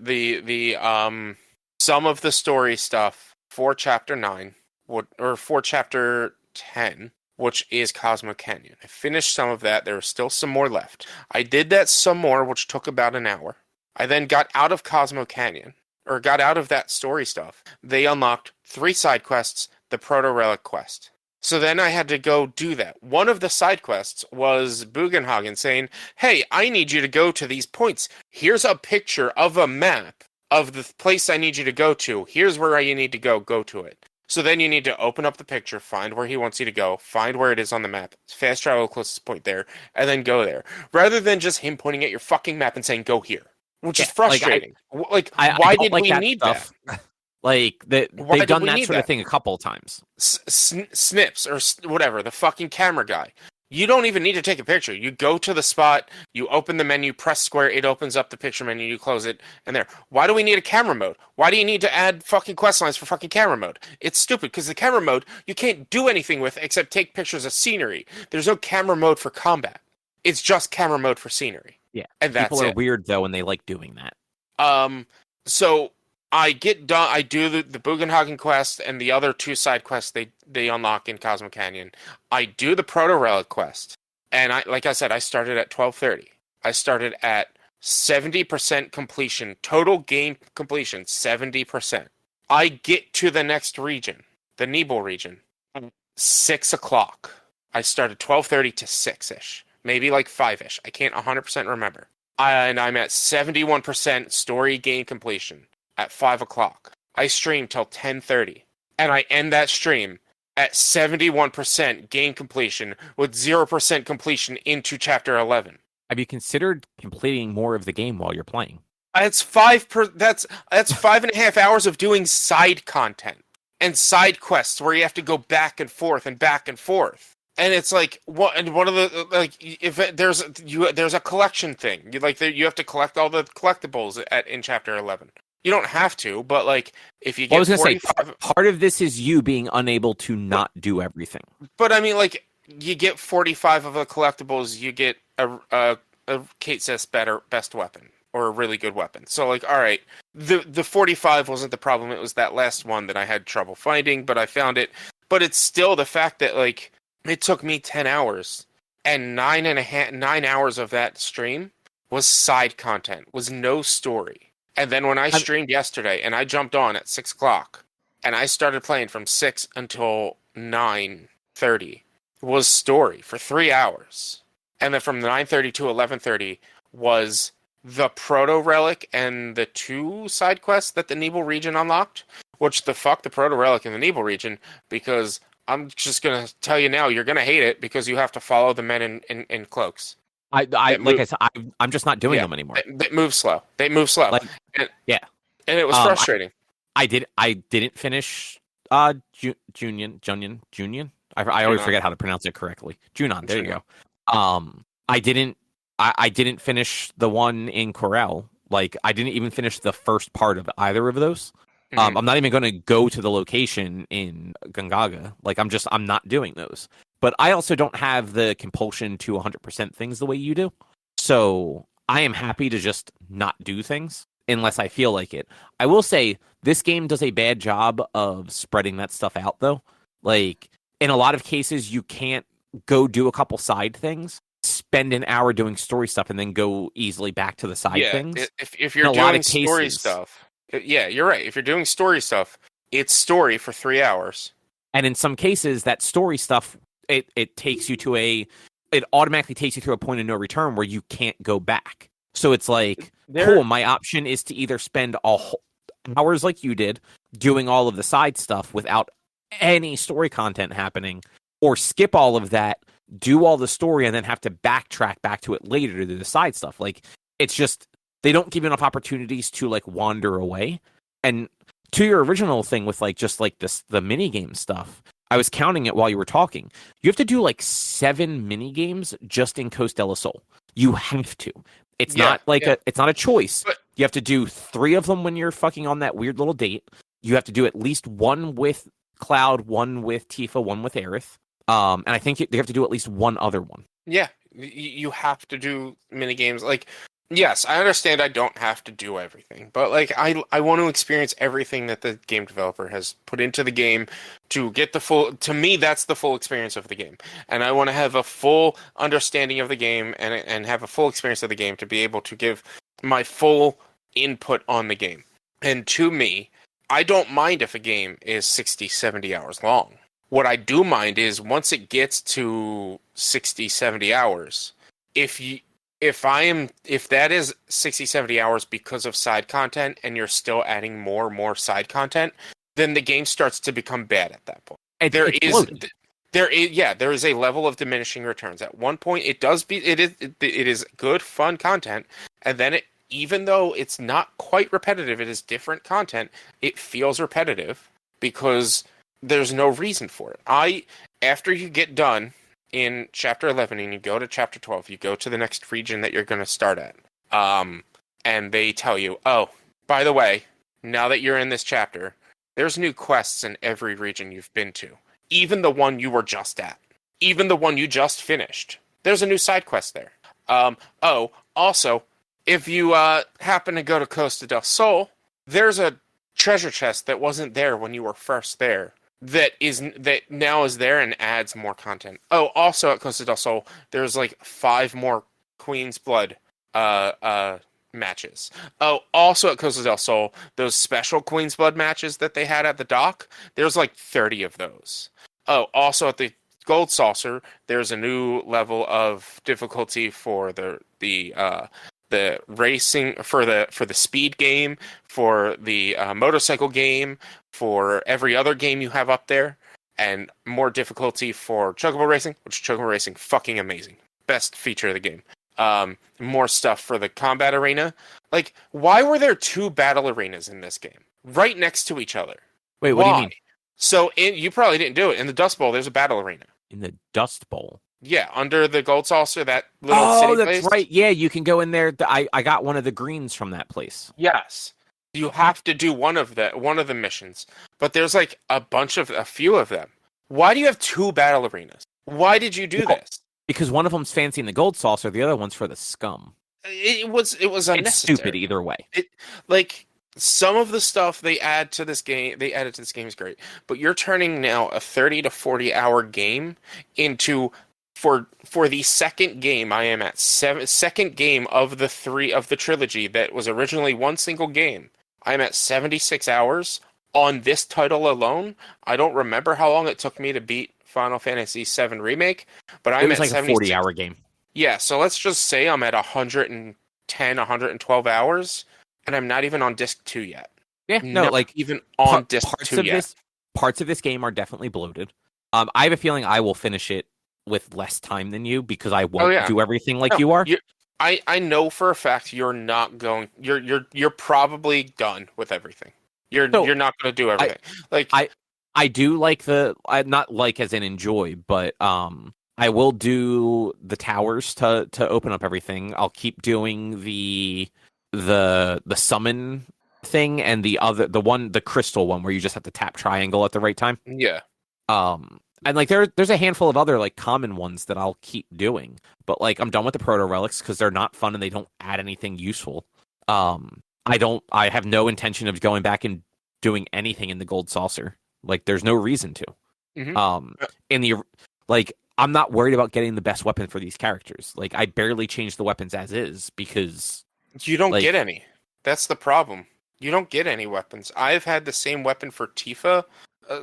some of the story stuff for chapter 9 or for chapter 10, which is Cosmo Canyon. I finished some of that. There was still some more left. I did that some more, which took about an hour. I then got out of Cosmo Canyon, or got out of that story stuff. They unlocked 3 side quests, the Proto Relic quest. So then I had to go do that. One of the side quests was Bugenhagen saying, hey, I need you to go to these points. Here's a picture of a map of the place I need you to go to. Here's where you need to go to it. So then you need to open up the picture, find where he wants you to go, find where it is on the map, fast travel to the closest point there, and then go there. Rather than just him pointing at your fucking map and saying, go here. Which is frustrating. Why did we need that? Like, they've done that sort of thing a couple of times. Snips, or whatever, the fucking camera guy. You don't even need to take a picture. You go to the spot, you open the menu, press square, it opens up the picture menu, you close it, and there. Why do we need a camera mode? Why do you need to add fucking quest lines for fucking camera mode? It's stupid, because the camera mode, you can't do anything with except take pictures of scenery. There's no camera mode for combat. It's just camera mode for scenery. Yeah, and that's people are weird though, and they like doing that. So I get done. I do the Bugenhagen quest and the other 2 side quests they unlock in Cosmo Canyon. I do the Proto Relic quest, and like I said, I started at 12:30. I started at 70% completion, total game completion, 70%. I get to the next region, the Nebel region, 6 o'clock. I started 12:30 to 6ish. Maybe like 5ish. I can't 100% remember. And I'm at 71% story game completion at 5 o'clock. I stream till 10:30, and I end that stream at 71% game completion with 0% completion into chapter 11. Have you considered completing more of the game while you're playing? That's 5.5 hours of doing side content and side quests where you have to go back and forth and back and forth. And it's like one of the if there's a collection thing. You have to collect all the collectibles in chapter 11. You don't have to, but like if you get, I was going to say part of this is you being unable to not do everything. But I mean, like, you get 45 of the collectibles, you get a Kate says best weapon or a really good weapon. So like, all right, the 45 wasn't the problem. It was that last one that I had trouble finding, but I found it. But it's still the fact that like it took me 10 hours, and 9 hours of that stream was side content, was no story. And then when I streamed yesterday, and I jumped on at 6 o'clock, and I started playing from 6 until 9:30, was story for 3 hours. And then from 9:30 to 11:30 was the Proto Relic and the 2 side quests that the Nebel region unlocked. Which the Proto Relic and the Nebel region, because I'm just gonna tell you now, you're gonna hate it because you have to follow the men in cloaks. I said, I'm just not doing them anymore. They move slow. Like, and it was frustrating. I didn't finish Junion. I always forget how to pronounce it correctly. Junon. There you go. I didn't finish the one in Corel. Like, I didn't even finish the first part of either of those. I'm not even going to go to the location in Gongaga. Like, I'm not doing those. But I also don't have the compulsion to 100% things the way you do. So I am happy to just not do things unless I feel like it. I will say this game does a bad job of spreading that stuff out, though. Like, in a lot of cases, you can't go do a couple side things, spend an hour doing story stuff, and then go easily back to the side things. If you're doing story stuff, yeah, you're right. If you're doing story stuff, it's story for 3 hours. And in some cases, that story stuff, it takes you to it automatically takes you to a point of no return where you can't go back. So it's like, cool, my option is to either spend hours like you did doing all of the side stuff without any story content happening, or skip all of that, do all the story, and then have to backtrack back to it later to do the side stuff. Like, it's just, they don't give you enough opportunities to like wander away. And to your original thing with like just like the mini game stuff, I was counting it while you were talking. You have to do like 7 mini games just in Coast del Sol. You have to. It's not like it's not a choice. But you have to do 3 of them when you're fucking on that weird little date. You have to do at least 1 with Cloud, 1 with Tifa, 1 with Aerith. And I think you have to do at least 1 other one. Yeah, you have to do mini games. Like, yes, I understand I don't have to do everything, but like I want to experience everything that the game developer has put into the game to get the full. To me, that's the full experience of the game, and I want to have a full understanding of the game and have a full experience of the game to be able to give my full input on the game. And to me, I don't mind if a game is 60, 70 hours long. What I do mind is once it gets to 60, 70 hours, if that is 60, 70 hours because of side content and you're still adding more side content, then the game starts to become bad at that point. And there is a level of diminishing returns. At one point it is good, fun content, and then even though it's not quite repetitive, it is different content, it feels repetitive because there's no reason for it. After you get done in chapter 11 and you go to chapter 12, you go to the next region that you're going to start at. And they tell you, oh, by the way, now that you're in this chapter, there's new quests in every region you've been to. Even the one you were just at. Even the one you just finished. There's a new side quest there. Also, if you happen to go to Costa del Sol, there's a treasure chest that wasn't there when you were first there. That now is there and adds more content. Oh, also at Costa del Sol, there's like 5 more Queen's Blood matches. Oh, also at Costa del Sol, those special Queen's Blood matches that they had at the dock, there's like 30 of those. Oh, also at the Gold Saucer, there's a new level of difficulty for the the racing, for the speed game, for the motorcycle game, for every other game you have up there, and more difficulty for chocobo racing, which chocobo racing fucking amazing, best feature of the game. More stuff for the combat arena. Like, why were there 2 battle arenas in this game right next to each other? Wait, what do you mean? So you probably didn't do it. In the Dust Bowl, there's a battle arena. In the Dust Bowl? Yeah, under the Gold Saucer, that little city place. That's right. Yeah, you can go in there. I got one of the greens from that place. Yes. You have to do one of the missions. But there's like a few of them. Why do you have 2 battle arenas? Why did you do this? Because one of them's fancying the Gold Saucer, the other one's for the scum. It was unnecessary. It's stupid either way. Some of the stuff they added to this game is great, but you're turning now a 30 to 40 hour game into, for the second game I am at, second game of the 3 of the trilogy that was originally one single game. I'm at 76 hours on this title alone. I don't remember how long it took me to beat Final Fantasy VII Remake, but I'm at like a 40-hour game. Yeah, so let's just say I'm at 110, 112 hours, and I'm not even on disc 2 yet. Yeah, even on disc 2 yet. Parts of this game are definitely bloated. I have a feeling I will finish it with less time than you because I won't do everything like you are. I know for a fact you're not going. You're probably done with everything. You're not going to do everything. I do like not like as in enjoy, but I will do the towers to open up everything. I'll keep doing the summon thing and the crystal one where you just have to tap triangle at the right time. Yeah. And like there's a handful of other like common ones that I'll keep doing, but like I'm done with the proto relics because they're not fun and they don't add anything useful. I have no intention of going back and doing anything in the Gold Saucer. Like there's no reason to. Mm-hmm. I'm not worried about getting the best weapon for these characters. Like I barely change the weapons as is because you don't get any. That's the problem. You don't get any weapons. I've had the same weapon for Tifa.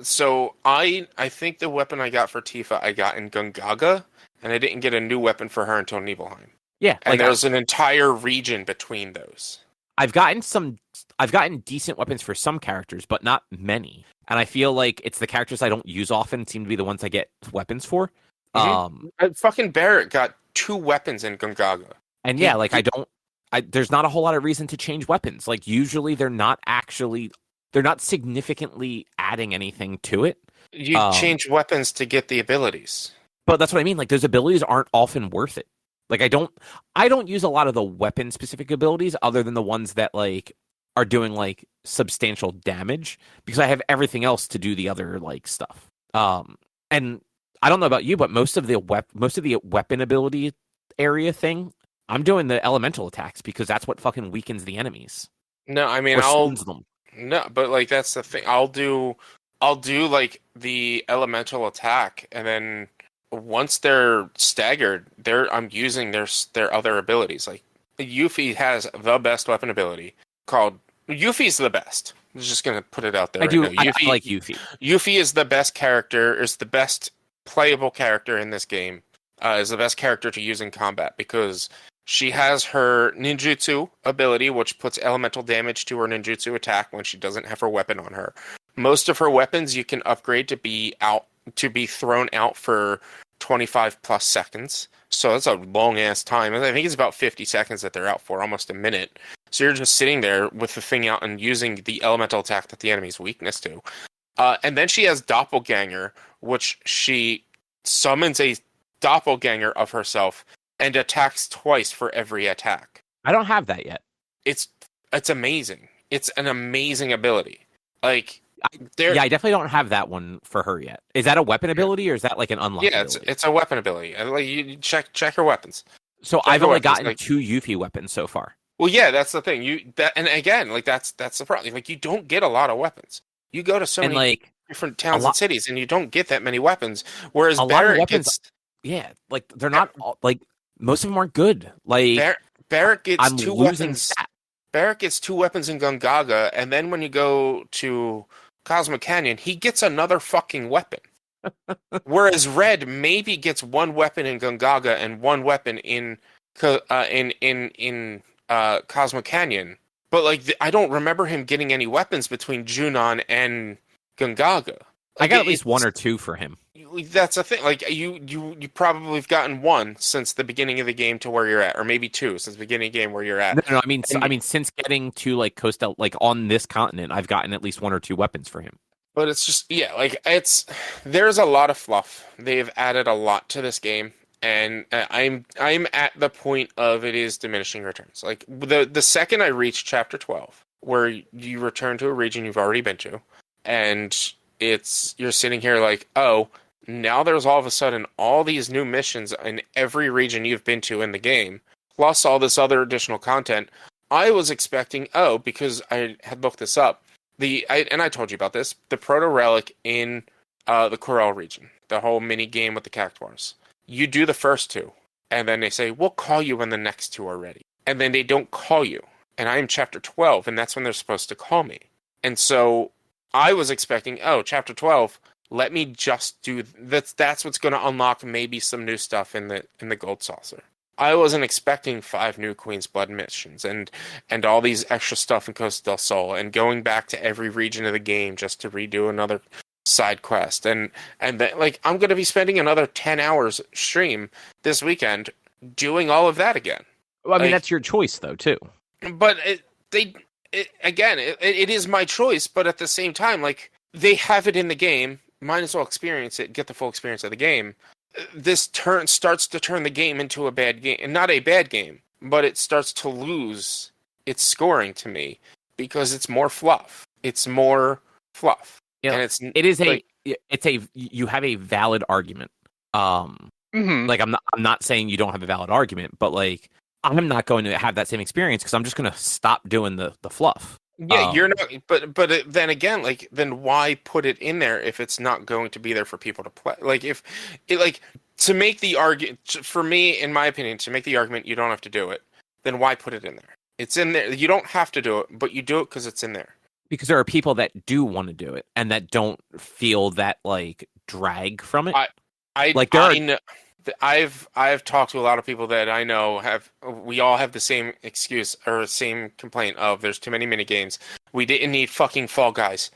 So I think the weapon I got for Tifa I got in Gungaga, and I didn't get a new weapon for her until Nibelheim. Yeah, and there's an entire region between those. I've gotten decent weapons for some characters, but not many. And I feel like it's the characters I don't use often seem to be the ones I get weapons for. Mm-hmm. Fucking Barrett got 2 weapons in Gungaga. And yeah, there's not a whole lot of reason to change weapons. Like usually they're not significantly adding anything to it. You change weapons to get the abilities. But that's what I mean. Like those abilities aren't often worth it. Like I don't use a lot of the weapon specific abilities other than the ones that like are doing like substantial damage because I have everything else to do the other like stuff. And I don't know about you, but most of the weapon ability area thing, I'm doing the elemental attacks because that's what fucking weakens the enemies. No, I mean No, but like that's the thing. I'll do like the elemental attack, and then once they're staggered, I'm using their other abilities. Like Yuffie has the best weapon ability called Yuffie's the best. I'm just gonna put it out there. I like Yuffie. Yuffie is the best character. Is the best playable character in this game. Is the best character to use in combat because she has her ninjutsu ability, which puts elemental damage to her ninjutsu attack when she doesn't have her weapon on her. Most of her weapons you can upgrade to be thrown out for 25 plus seconds. So that's a long ass time. I think it's about 50 seconds that they're out for, almost a minute. So you're just sitting there with the thing out and using the elemental attack that the enemy's weakness to. And then she has Doppelganger, which she summons a doppelganger of herself and attacks twice for every attack. I don't have that yet. It's amazing. It's an amazing ability. Like I definitely don't have that one for her yet. Is that a weapon ability or is that like an unlock? Yeah, it's a weapon ability. Like you check her weapons. So I've only gotten 2 Yuffie weapons so far. Well, yeah, that's the thing. And again, like that's the problem. Like you don't get a lot of weapons. You go to so many different towns and cities, and you don't get that many weapons. Whereas Barrett gets, like they're not like most of them aren't good. Like Barrett gets 2 weapons. Barrett gets 2 weapons in Gungaga, and then when you go to Cosmic Canyon, he gets another fucking weapon. Whereas Red maybe gets 1 weapon in Gungaga and 1 weapon in Cosmo Canyon, but like I don't remember him getting any weapons between Junon and Gungaga. I got at least one or two for him. That's the thing. Like you probably have gotten one since the beginning of the game to where you're at, or maybe two since the beginning of the game where you're at. No, I mean, since getting to like Coastal, like on this continent, I've gotten at least one or two weapons for him. But it's just there's a lot of fluff. They've added a lot to this game, and I'm at the point of it is diminishing returns. Like the second I reach chapter 12, where you return to a region you've already been to, and you're sitting here like, oh, now there's all of a sudden all these new missions in every region you've been to in the game, plus all this other additional content. I was expecting, because I had looked this up, and I told you about this, the proto relic in the Corel region, the whole mini game with the cactuars. You do the first two, and then they say, we'll call you when the next two are ready. And then they don't call you. And I am chapter 12, and that's when they're supposed to call me. And so I was expecting, chapter 12, let me just do that's what's going to unlock maybe some new stuff in the Gold Saucer. I wasn't expecting 5 new Queen's Blood missions and all these extra stuff in Costa del Sol and going back to every region of the game just to redo another side quest. And then, like, I'm going to be spending another 10 hours stream this weekend doing all of that again. Well, I mean, that's your choice, though, too. But it is my choice, but at the same time, like, they have it in the game. Might as well experience it, get the full experience of the game. This starts to turn the game into a bad game. And not a bad game, but it starts to lose its scoring to me because it's more fluff. It's more fluff. Yeah, and you have a valid argument. Like I'm not saying you don't have a valid argument, but like I'm not going to have that same experience because I'm just going to stop doing the fluff. Yeah, you're not. But then again, like, then why put it in there if it's not going to be there for people to play? Like, if it, like, to make the argument, for me, in my opinion, to make the argument, you don't have to do it. Then why put it in there? It's in there. You don't have to do it, but you do it because it's in there. Because there are people that do want to do it and that don't feel that like drag from it. I've talked to a lot of people that I know we all have the same excuse or same complaint of there's too many mini games. We didn't need fucking Fall Guys.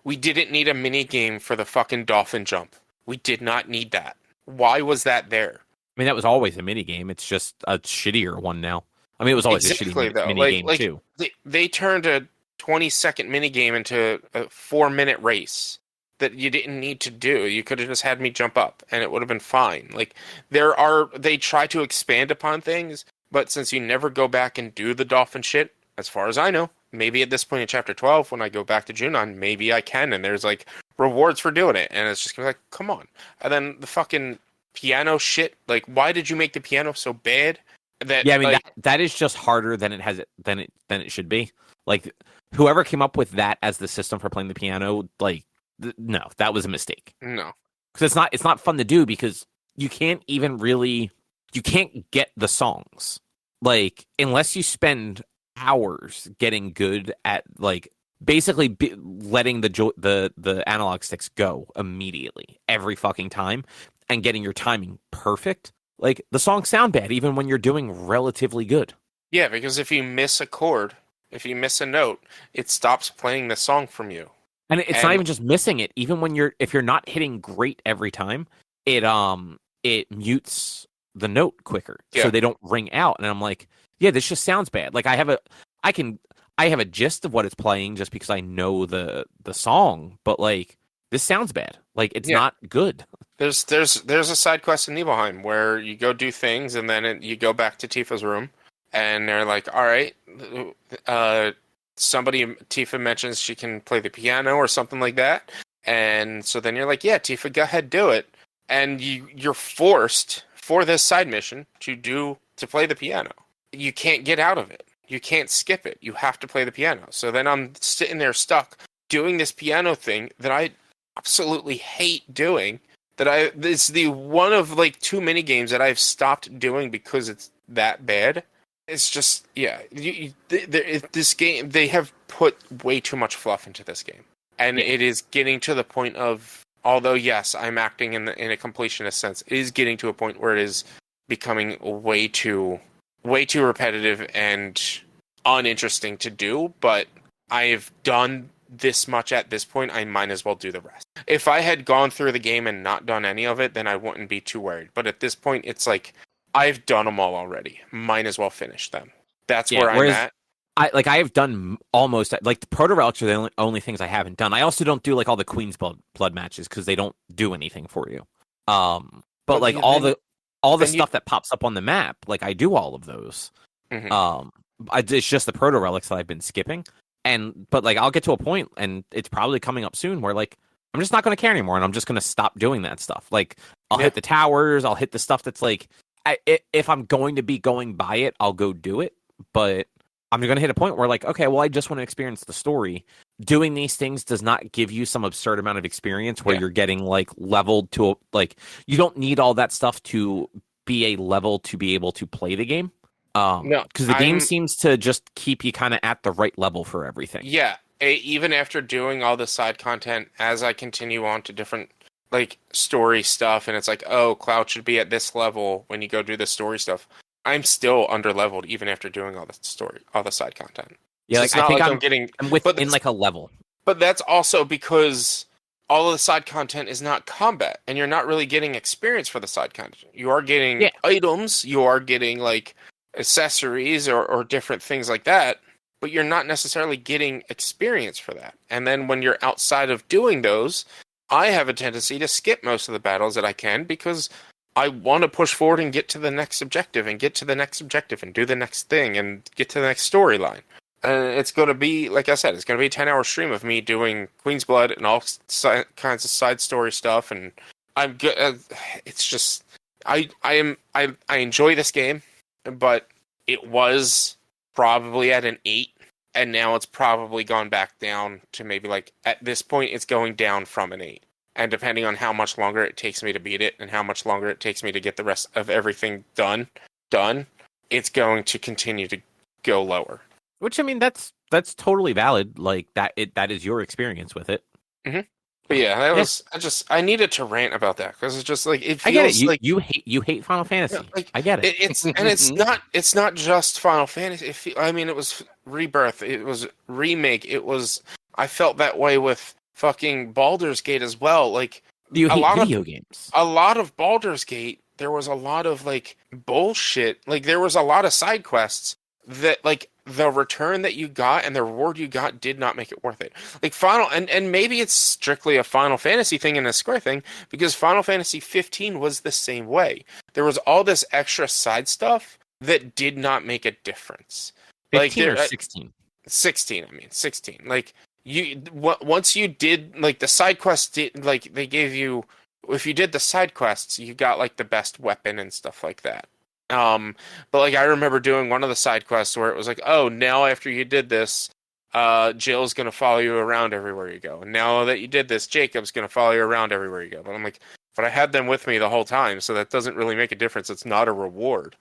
We didn't need a mini game for the fucking dolphin jump. We did not need that. Why was that there? I mean, that was always a mini game. It's just a shittier one now. I mean, it was always a shitty mini game too. They turned a 20-second mini game into a 4-minute race that you didn't need to do. You could have just had me jump up and it would have been fine. Like, they try to expand upon things, but since you never go back and do the dolphin shit, as far as I know, maybe at this point in chapter 12, when I go back to Junon, maybe I can, and there's like rewards for doing it, and it's just like, come on. And then the fucking piano shit, like, why did you make the piano so bad? I mean, that is just harder than it should be. Like, whoever came up with that as the system for playing the piano, like, no, that was a mistake. No, because it's not fun to do because you can't get the songs, like, unless you spend hours getting good at like basically letting the analog sticks go immediately every fucking time and getting your timing perfect. Like, the songs sound bad even when you're doing relatively good. Yeah, because if you miss a chord, if you miss a note, it stops playing the song from you. And it's not even just missing it. Even when if you're not hitting great every time, it mutes the note quicker, so they don't ring out. And I'm like, yeah, this just sounds bad. Like, I have a gist of what it's playing just because I know the song, but like, this sounds bad. Like, it's not good. There's a side quest in Nibelheim where you go do things and then you go back to Tifa's room and they're like, all right, Tifa mentions she can play the piano or something like that. And so then you're like, yeah, Tifa, go ahead, do it. And you're forced for this side mission to play the piano. You can't get out of it. You can't skip it. You have to play the piano. So then I'm sitting there stuck doing this piano thing that I absolutely hate doing. It's the one of like 2 mini games that I've stopped doing because it's that bad. It's just, yeah. This game, they have put way too much fluff into this game, and it is getting to the point of, although yes, I'm acting in a completionist sense, it is getting to a point where it is becoming way too way too repetitive and uninteresting to do, but I've done this much at this point, I might as well do the rest. If I had gone through the game and not done any of it, then I wouldn't be too worried. But at this point, it's like, I've done them all already. Might as well finish them. That's where I'm at. I have done almost, like, the Proto Relics are the only things I haven't done. I also don't do like all the Queen's Blood matches because they don't do anything for you. But like all the stuff that pops up on the map, like I do all of those. Mm-hmm. It's just the Proto Relics that I've been skipping. But like I'll get to a point, and it's probably coming up soon, where like I'm just not going to care anymore, and I'm just going to stop doing that stuff. Like I'll hit the towers, I'll hit the stuff that's like, if I'm going to be going by it, I'll go do it. But I'm going to hit a point where like, okay, well, I just want to experience the story. Doing these things does not give you some absurd amount of experience where you're getting like leveled to like, you don't need all that stuff to be a level to be able to play the game. No, because the game seems to just keep you kind of at the right level for everything. Yeah, even after doing all the side content, as I continue on to different like story stuff, and it's like, oh, Cloud should be at this level when you go do the story stuff. I'm still under leveled even after doing all the side content. Yeah, so like, I'm within like a level. But that's also because all of the side content is not combat, and you're not really getting experience for the side content. You are getting items, you are getting like accessories or different things like that, but you're not necessarily getting experience for that. And then when you're outside of doing those, I have a tendency to skip most of the battles that I can because I want to push forward and get to the next objective and get to the next objective and do the next thing and get to the next storyline. And it's going to be, like I said, it's going to be a 10-hour stream of me doing Queen's Blood and all kinds of side story stuff. And I'm good. It's just, I enjoy this game, but it was probably at an 8, and now it's probably gone back down to maybe like, at this point, it's going down from an 8. And depending on how much longer it takes me to beat it and how much longer it takes me to get the rest of everything done, it's going to continue to go lower. Which, I mean, that's totally valid. Like that is your experience with it. Mm-hmm. But yeah, that was I needed to rant about that because it's just like it feels I get it. like you hate Final Fantasy. like, I get it. It's not just Final Fantasy. It was Rebirth. It was Remake. I felt that way with fucking Baldur's Gate as well. Like you hate video games. A lot of Baldur's Gate, there was a lot of like bullshit. Like there was a lot of side quests that like the return that you got and the reward you got did not make it worth it. Like and maybe it's strictly a Final Fantasy thing and a Square thing, because Final Fantasy 15 was the same way. There was all this extra side stuff that did not make a difference. 15 or 16? 16. Like once you did like the side quests, like they gave you, if you did the side quests, you got like the best weapon and stuff like that. But like I remember doing one of the side quests where it was like, oh, now after you did this, Jill's gonna follow you around everywhere you go. And now that you did this, Jacob's gonna follow you around everywhere you go. But I'm like, but I had them with me the whole time, so that doesn't really make a difference. It's not a reward.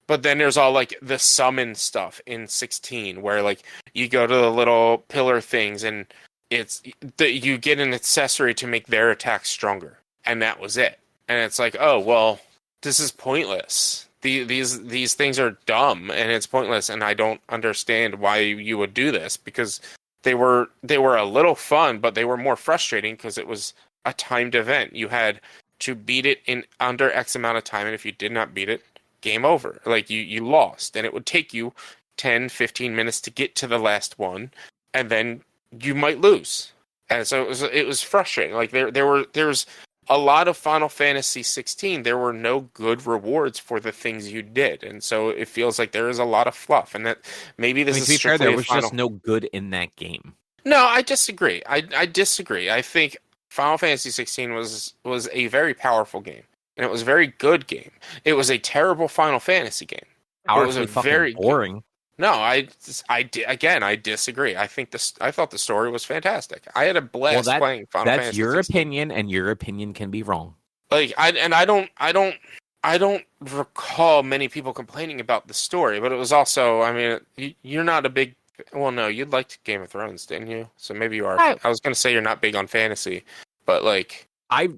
But then there's all like the summon stuff in 16, where like you go to the little pillar things and you get an accessory to make their attack stronger, and that was it. And it's like, oh well, this is pointless. These things are dumb and it's pointless, and I don't understand why you would do this, because they were a little fun, but they were more frustrating because it was a timed event. You had to beat it in under X amount of time, and if you did not beat it, game over. Like you lost, and it would take you 10-15 minutes to get to the last one, and then you might lose. And so it was frustrating. Like there's a lot of Final Fantasy 16, there were no good rewards for the things you did, and so it feels like there is a lot of fluff, and that maybe this is to be fair, strictly there was just no good in that game. No, I disagree. I disagree. I think Final Fantasy 16 was a very powerful game, and it was a very good game. It was a terrible Final Fantasy game. It was a very boring. No, I disagree. I thought the story was fantastic. I had a blast playing Final Fantasy. That's your 16. opinion, and your opinion can be wrong. Like I don't recall many people complaining about the story, but it was also, I mean, you're not a big. Well, no, you'd liked Game of Thrones, didn't you? So maybe you are. I was going to say you're not big on fantasy, but like I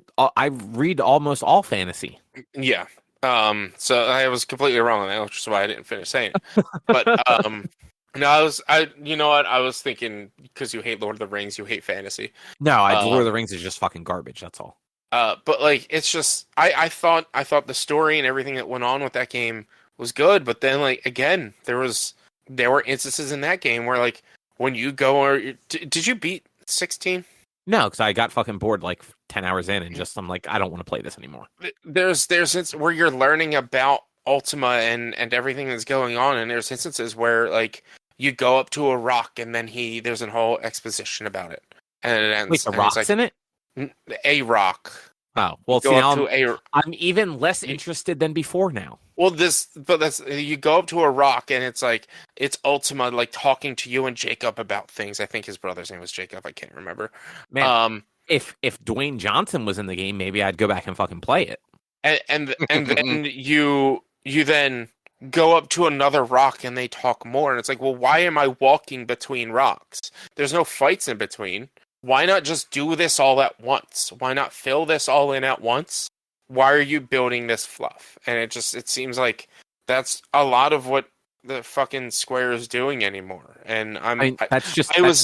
read almost all fantasy. Yeah. So I was completely wrong on that, which is why I didn't finish saying it. But no, you know what? I was thinking because you hate Lord of the Rings, you hate fantasy. No, Lord of the Rings is just fucking garbage. That's all. But like, it's just I thought the story and everything that went on with that game was good, but then like again, there were instances in that game where like when you go or did you beat 16? No, because I got fucking bored like 10 hours in and just I'm like, I don't want to play this anymore. There's where you're learning about Ultima and everything that's going on, and there's instances where like you go up to a rock and then there's a whole exposition about it, and it ends. Wait, the and rock's it's like, in it? A rock. Oh, well, see, now I'm even less interested than before now. Well, you go up to a rock and it's like it's Ultima like talking to you and Jacob about things. I think his brother's name was Jacob. I can't remember. Man, if Dwayne Johnson was in the game, maybe I'd go back and fucking play it. And then you then go up to another rock and they talk more, and it's like, well, why am I walking between rocks? There's no fights in between. Why not just do this all at once? Why not fill this all in at once? Why are you building this fluff? And it seems like that's a lot of what the fucking Square is doing anymore. And that's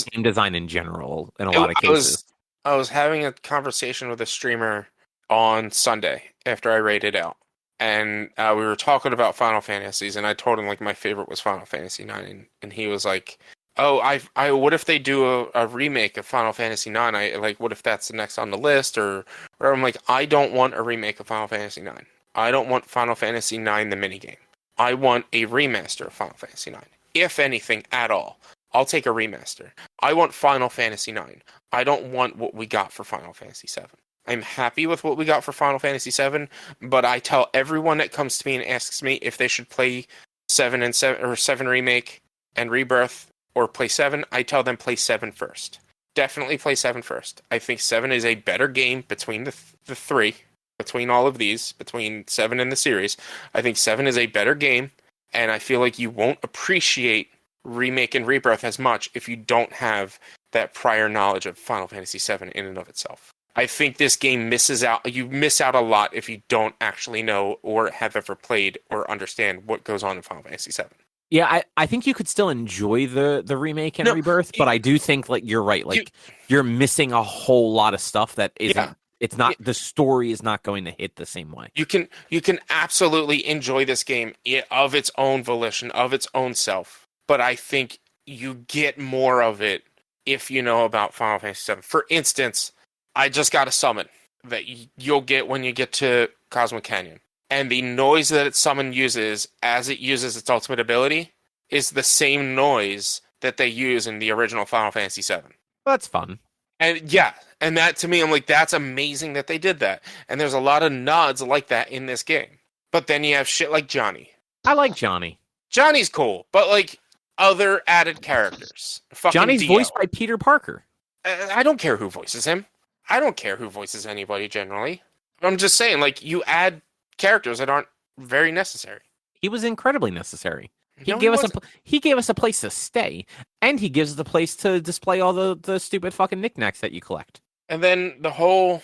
game design in general in a lot of cases. I was having a conversation with a streamer on Sunday after I raided out. And we were talking about Final Fantasies, and I told him like my favorite was Final Fantasy IX, and he was like, "Oh, I what if they do a remake of Final Fantasy IX? What if that's the next on the list or whatever?" I'm like, I don't want a remake of Final Fantasy IX. I don't want Final Fantasy IX the minigame. I want a remaster of Final Fantasy IX. If anything at all, I'll take a remaster. I want Final Fantasy IX. I don't want what we got for Final Fantasy VII. I'm happy with what we got for Final Fantasy VII, but I tell everyone that comes to me and asks me if they should play 7 Remake and Rebirth or play 7, I tell them play 7 first. Definitely play 7 first. I think 7 is a better game between the three, between all of these, between 7 and the series. I think 7 is a better game, and I feel like you won't appreciate Remake and Rebirth as much if you don't have that prior knowledge of Final Fantasy VII in and of itself. I think this game misses out. You miss out a lot if you don't actually know or have ever played or understand what goes on in Final Fantasy VII. Yeah, I think you could still enjoy the remake and Rebirth, but I do think like you're right. Like you're missing a whole lot of stuff that isn't. Yeah. It's not the story is not going to hit the same way. You can absolutely enjoy this game of its own volition, of its own self. But I think you get more of it if you know about Final Fantasy VII. For instance, I just got a summon that you'll get when you get to Cosmic Canyon. And the noise that its summon uses as it uses its ultimate ability is the same noise that they use in the original Final Fantasy VII. That's fun. And yeah, and that to me, I'm like, that's amazing that they did that. And there's a lot of nods like that in this game. But then you have shit like Johnny. I like Johnny. Johnny's cool, but like other added characters. Johnny's voiced by Peter Parker. I don't care who voices him. I don't care who voices anybody generally. I'm just saying, like, you add characters that aren't very necessary. He was incredibly necessary. He gave us a place to stay, and he gives us a place to display all the stupid fucking knickknacks that you collect. And then the whole,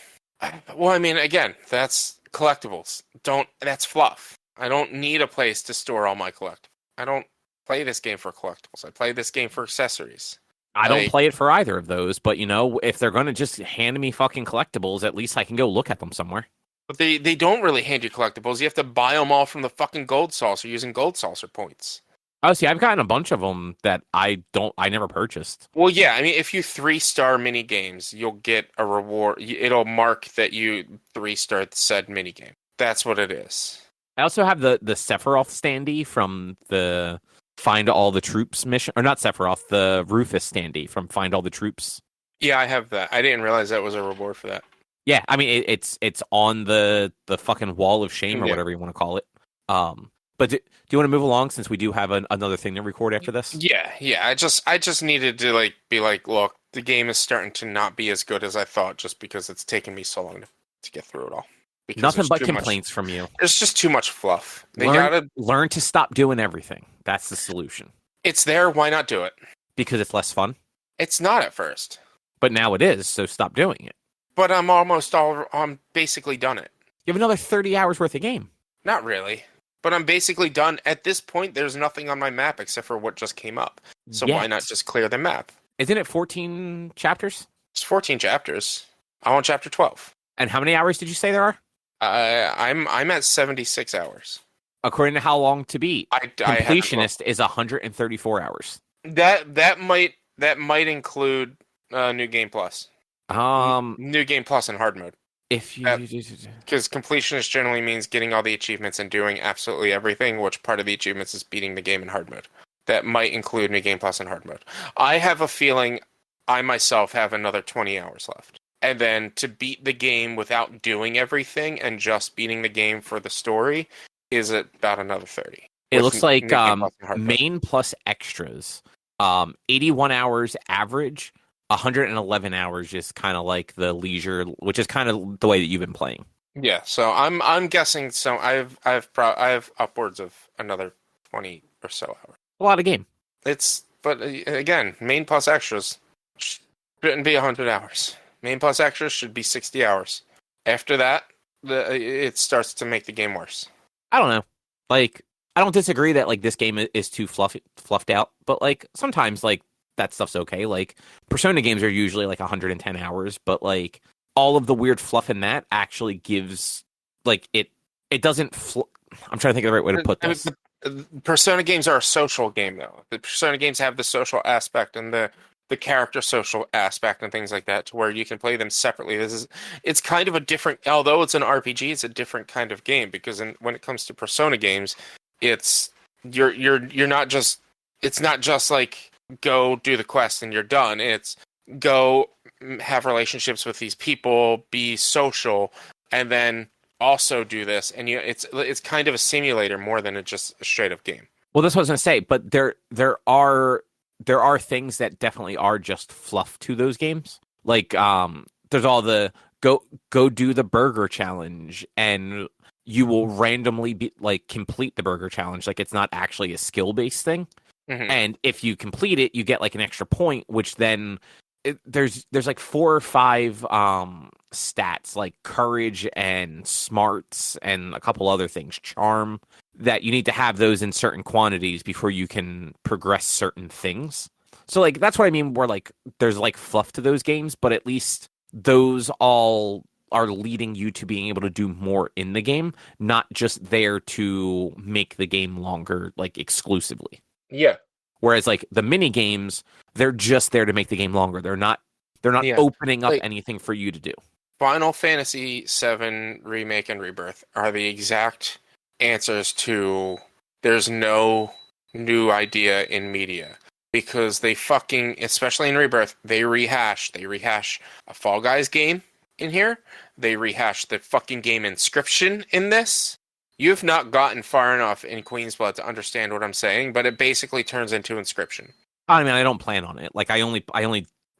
well, I mean, again, that's collectibles. That's fluff. I don't need a place to store all my collectibles. I don't play this game for collectibles. I play this game for accessories. I don't play it for either of those, but, you know, if they're going to just hand me fucking collectibles, at least I can go look at them somewhere. But they don't really hand you collectibles. You have to buy them all from the fucking gold saucer using gold saucer points. Oh, see, I've gotten a bunch of them that I never purchased. Well, yeah, I mean, if you 3-star mini games, you'll get a reward. It'll mark that you 3-star said mini game. That's what it is. I also have the Sephiroth standee from the Find All the Troops mission, or not Sephiroth, the Rufus standee from Find All the Troops. Yeah, I have that. I didn't realize that was a reward for that. Yeah, I mean it's on the fucking wall of shame or whatever you want to call it. But do you want to move along since we do have another thing to record after this? Yeah. I just needed to be like, look, the game is starting to not be as good as I thought, just because it's taken me so long to get through it all. Because nothing but complaints from you. There's just too much fluff. They learn to stop doing everything. That's the solution. It's there. Why not do it? Because it's less fun. It's not at first, but now it is. So stop doing it. But I'm basically done it. You have another 30 hours worth of game. Not really. But I'm basically done. At this point, there's nothing on my map except for what just came up. So why not just clear the map? Isn't it 14 chapters? It's 14 chapters. I'm on chapter 12. And how many hours did you say there are? I'm at 76 hours. According to How Long to Beat, Completionist is 134 hours. That might include New Game Plus. New Game Plus and hard mode. If you because completionist generally means getting all the achievements and doing absolutely everything, which part of the achievements is beating the game in hard mode. That might include New Game Plus and hard mode. I have a feeling I myself have another 20 hours left. And then to beat the game without doing everything and just beating the game for the story is about another 30. It looks like main plus extras, 81 hours average. 111 hours is kind of like the leisure, which is kind of the way that you've been playing. Yeah, so I'm guessing. So I have upwards of another 20 or so hours. A lot of game. But again, main plus extras shouldn't be 100 hours. Main plus extras should be 60 hours. After that, it starts to make the game worse. I don't know. Like, I don't disagree that like this game is too fluffed out, but like sometimes like that stuff's okay. Like Persona games are usually like 110 hours, but like all of the weird fluff in that actually gives like it doesn't. I'm trying to think of the right way to put this. Persona games are a social game, though. The Persona games have the social aspect and the character social aspect and things like that, to where you can play them separately. It's kind of a different, although it's an RPG, it's a different kind of game, because when it comes to Persona games, it's you're not just, it's not just like go do the quest and you're done. It's go have relationships with these people, be social, and then also do this. And it's kind of a simulator more than just a straight up game. Well, that's what I was gonna say, but there are things that definitely are just fluff to those games. Like there's all the go do the burger challenge, and you will randomly be like complete the burger challenge. Like it's not actually a skill based thing. Mm-hmm. And if you complete it, you get like an extra point, which then there's like 4 or 5 stats like courage and smarts and a couple other things, charm, that you need to have those in certain quantities before you can progress certain things. So like that's what I mean, where like there's like fluff to those games, but at least those all are leading you to being able to do more in the game, not just there to make the game longer, like exclusively. Yeah. Whereas like the mini games, they're just there to make the game longer. They're not opening up anything for you to do. Final Fantasy VII Remake and Rebirth are the exact answers to there's no new idea in media, because they fucking, especially in Rebirth, they rehash a Fall Guys game in here. They rehash the fucking game Inscription in this. You've not gotten far enough in Queen's Blood to understand what I'm saying, but it basically turns into Inscription. I mean, I don't plan on it. Like I only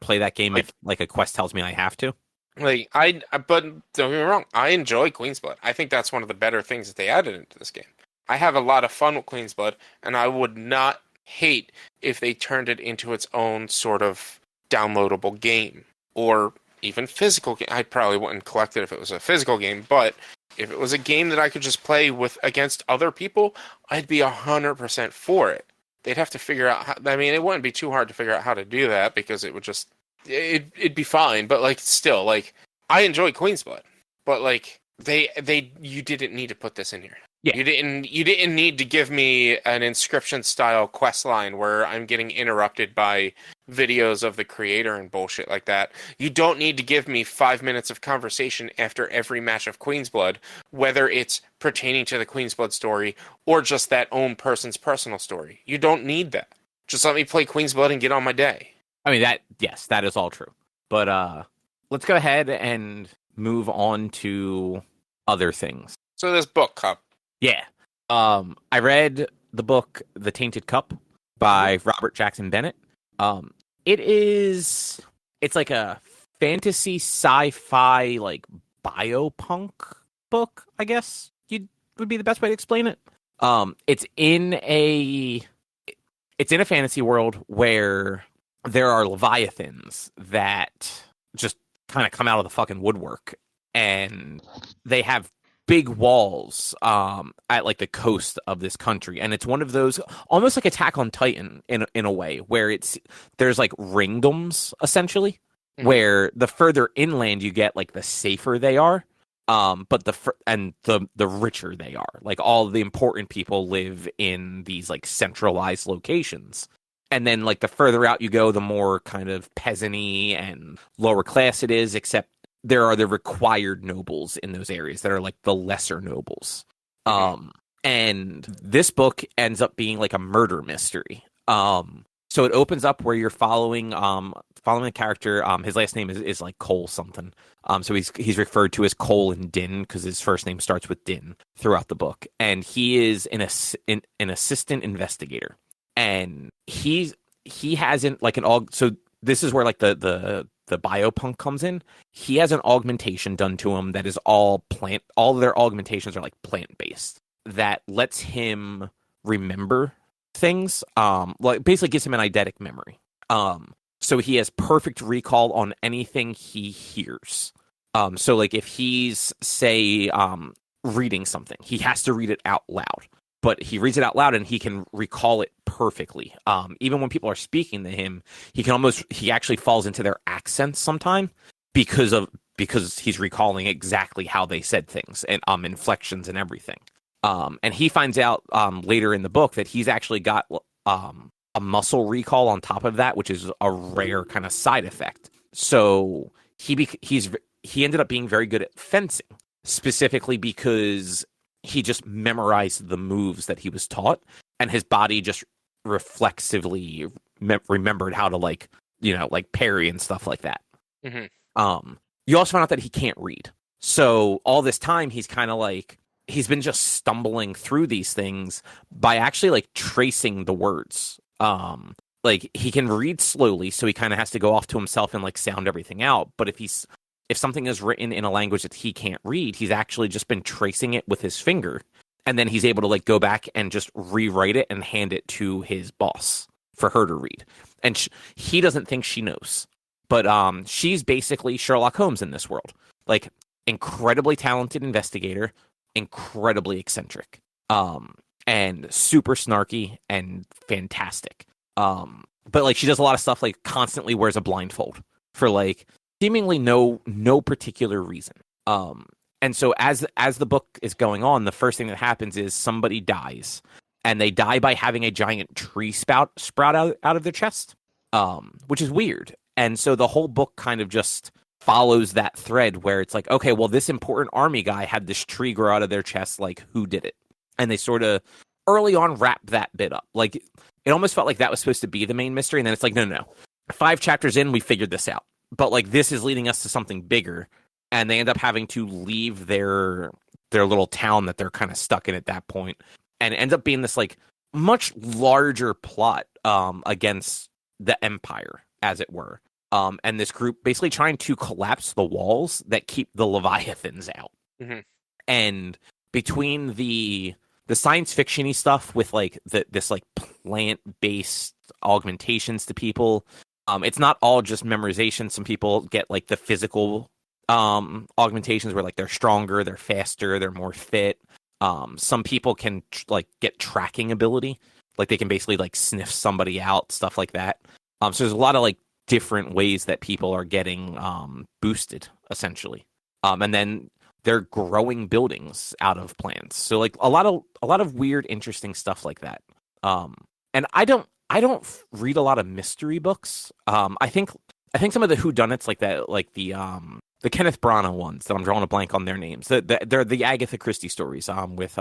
play that game if like a quest tells me I have to. Like but don't get me wrong, I enjoy Queen's Blood. I think that's one of the better things that they added into this game. I have a lot of fun with Queen's Blood, and I would not hate if they turned it into its own sort of downloadable game, or even physical game. I probably wouldn't collect it if it was a physical game, but if it was a game that I could just play with against other people, I'd be 100% for it. They'd have to figure out how, I mean, it wouldn't be too hard to figure out how to do that, because it would just, it'd be fine. But like, still, like, I enjoy Queen's Blood, but like, you didn't need to put this in here. Yeah. You didn't need to give me an Inscription style quest line where I'm getting interrupted by videos of the creator and bullshit like that. You don't need to give me 5 minutes of conversation after every match of Queen's Blood, whether it's pertaining to the Queen's Blood story or just that own person's personal story. You don't need that. Just let me play Queen's Blood and get on my day. I mean, that is all true. But let's go ahead and move on to other things. So this book, Cup. Yeah. I read the book The Tainted Cup by Robert Jackson Bennett. It's like a fantasy sci-fi like biopunk book, I guess would be the best way to explain it. It's in a fantasy world where there are leviathans that just kind of come out of the fucking woodwork, and they have big walls at like the coast of this country, and it's one of those almost like Attack on Titan in a way where there's like ringdoms essentially, where the further inland you get, like the safer they are, but the richer they are. Like all the important people live in these like centralized locations. And then, like, the further out you go, the more kind of peasant-y and lower class it is, except there are the required nobles in those areas that are, like, the lesser nobles. And this book ends up being, like, a murder mystery. So it opens up where you're following a character. His last name is like, Cole something. So he's referred to as Cole and Din because his first name starts with Din throughout the book. And he is an assistant investigator. And he hasn't like so this is where like the biopunk comes in. He has an augmentation done to him that is all of their augmentations are like plant based that lets him remember things, like basically gives him an eidetic memory. So he has perfect recall on anything he hears. So like if he's say reading something, he has to read it out loud. But he reads it out loud and he can recall it perfectly. Even when people are speaking to him, he actually falls into their accents sometime because he's recalling exactly how they said things and inflections and everything. And he finds out later in the book that he's actually got a muscle recall on top of that, which is a rare kind of side effect. So he ended up being very good at fencing, specifically because he just memorized the moves that he was taught, and his body just reflexively remembered how to like parry and stuff like that. You also found out that he can't read. So all this time he's kind of like, he's been just stumbling through these things by actually like tracing the words. Like he can read slowly, so he kind of has to go off to himself and like sound everything out. But if something is written in a language that he can't read, he's actually just been tracing it with his finger. And then he's able to like go back and just rewrite it and hand it to his boss for her to read. And he doesn't think she knows. But she's basically Sherlock Holmes in this world. Like, incredibly talented investigator, incredibly eccentric, and super snarky and fantastic. But like she does a lot of stuff, like constantly wears a blindfold for like seemingly no particular reason. And so as the book is going on, the first thing that happens is somebody dies, and they die by having a giant tree sprout out of their chest, which is weird. And so the whole book kind of just follows that thread where it's like, okay, well, this important army guy had this tree grow out of their chest. Like, who did it? And they sort of early on wrap that bit up. Like, it almost felt like that was supposed to be the main mystery. And then it's like, no. 5 chapters in, we figured this out. But like, this is leading us to something bigger. And they end up having to leave their little town that they're kind of stuck in at that point. And it ends up being this like much larger plot against the Empire, as it were. And this group basically trying to collapse the walls that keep the Leviathans out. Mm-hmm. And between the science fiction-y stuff with like this like plant-based augmentations to people, it's not all just memorization. Some people get like the physical augmentations where like they're stronger, they're faster, they're more fit. Some people can like get tracking ability, like they can basically like sniff somebody out, stuff like that. So there's a lot of like different ways that people are getting boosted, essentially. And then they're growing buildings out of plants. So like a lot of weird, interesting stuff like that. And I don't read a lot of mystery books. I think some of the whodunits like that, like the Kenneth Branagh ones that I'm drawing a blank on their names. They're the Agatha Christie stories with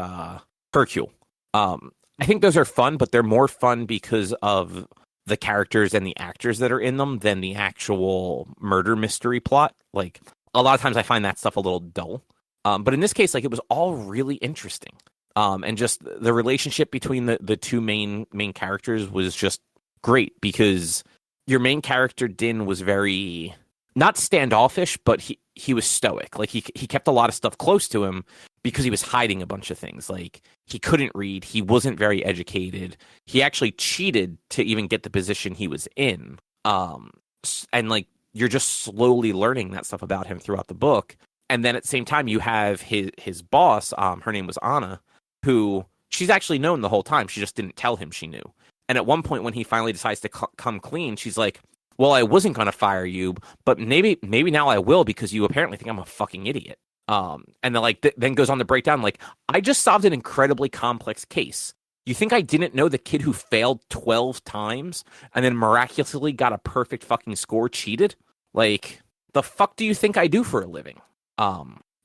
Hercule. I think those are fun, but they're more fun because of the characters and the actors that are in them than the actual murder mystery plot. Like a lot of times I find that stuff a little dull. But in this case, like it was all really interesting. And just the relationship between the two main characters was just great, because your main character Din was very not standoffish, but he was stoic. Like he kept a lot of stuff close to him because he was hiding a bunch of things. Like he couldn't read, he wasn't very educated. He actually cheated to even get the position he was in. And like you're just slowly learning that stuff about him throughout the book. And then at the same time, you have his boss. Her name was Anna, who she's actually known the whole time. She just didn't tell him she knew. And at one point, when he finally decides to come clean, she's like, "Well, I wasn't going to fire you, but maybe now I will because you apparently think I'm a fucking idiot." And then then goes on to break down like, "I just solved an incredibly complex case. You think I didn't know the kid who failed 12 times and then miraculously got a perfect fucking score cheated? Like, the fuck do you think I do for a living?"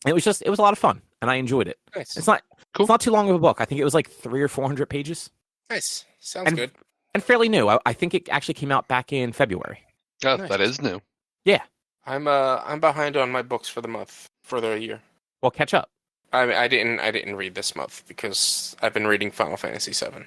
It was a lot of fun, and I enjoyed it. Nice. It's not too long of a book. I think it was like 300 or 400 pages. Nice. Sounds good. And fairly new. I think it actually came out back in February. Oh, Nice. That is new. Yeah. I'm behind on my books for the month, for the year. Well, catch up. I didn't read this month because I've been reading Final Fantasy VII.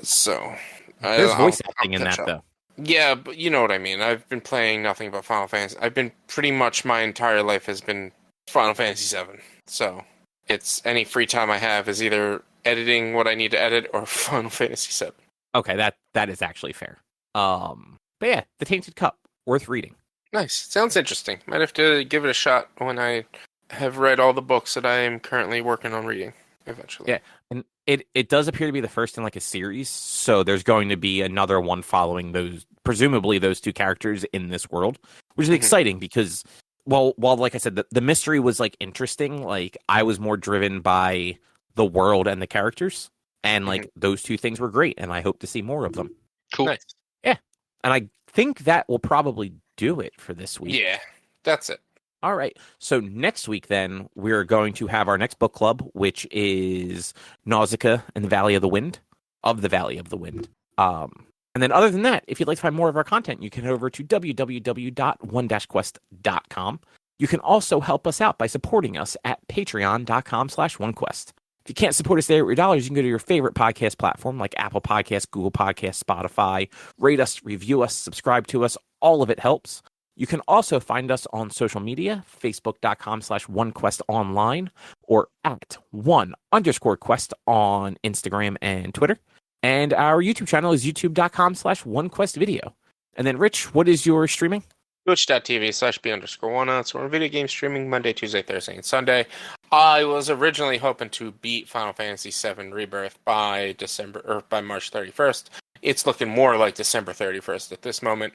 So There's voice I'll acting in catch that, up. though. Yeah, but you know what I mean. I've been playing nothing but Final Fantasy. I've been pretty much my entire life has been Final Fantasy VII. So it's any free time I have is either editing what I need to edit or Final Fantasy VII. Okay, that is actually fair. But yeah, The Tainted Cup, worth reading. Nice. Sounds interesting. Might have to give it a shot when I have read all the books that I am currently working on reading eventually. Yeah, and it does appear to be the first in like a series, so there's going to be another one following presumably those two characters in this world, which is exciting because while like I said, the mystery was like interesting, like I was more driven by the world and the characters, and like those two things were great, and I hope to see more of them. Cool. Nice. Yeah, and I think that will probably do it for this week. Yeah, that's it. All right. So next week, then, we're going to have our next book club, which is Nausicaä and the Valley of the Wind, And then other than that, if you'd like to find more of our content, you can head over to www.one-quest.com. You can also help us out by supporting us at patreon.com/onequest. If you can't support us there with your dollars, you can go to your favorite podcast platform like Apple Podcasts, Google Podcasts, Spotify. Rate us, review us, subscribe to us. All of it helps. You can also find us on social media, facebook.com/onequestonline or at @1_quest on Instagram and Twitter. And our YouTube channel is youtube.com/onequestvideo. And then, Rich, what is your streaming? Twitch.tv/B_1. So we're video game streaming Monday, Tuesday, Thursday, and Sunday. I was originally hoping to beat Final Fantasy VII Rebirth by March 31st. It's looking more like December 31st at this moment.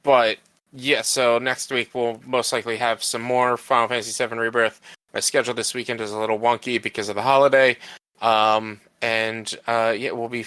But yeah, so next week we'll most likely have some more Final Fantasy VII Rebirth. My schedule this weekend is a little wonky because of the holiday. We'll be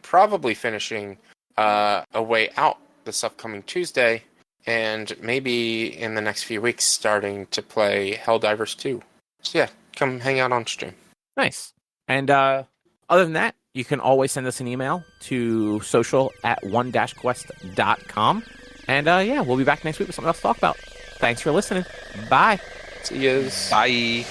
probably finishing A Way Out this upcoming Tuesday, and maybe in the next few weeks starting to play Helldivers 2. So yeah, come hang out on stream. Nice. And other than that, you can always send us an email to social@one-quest.com. And we'll be back next week with something else to talk about. Thanks for listening. Bye. See you. Bye.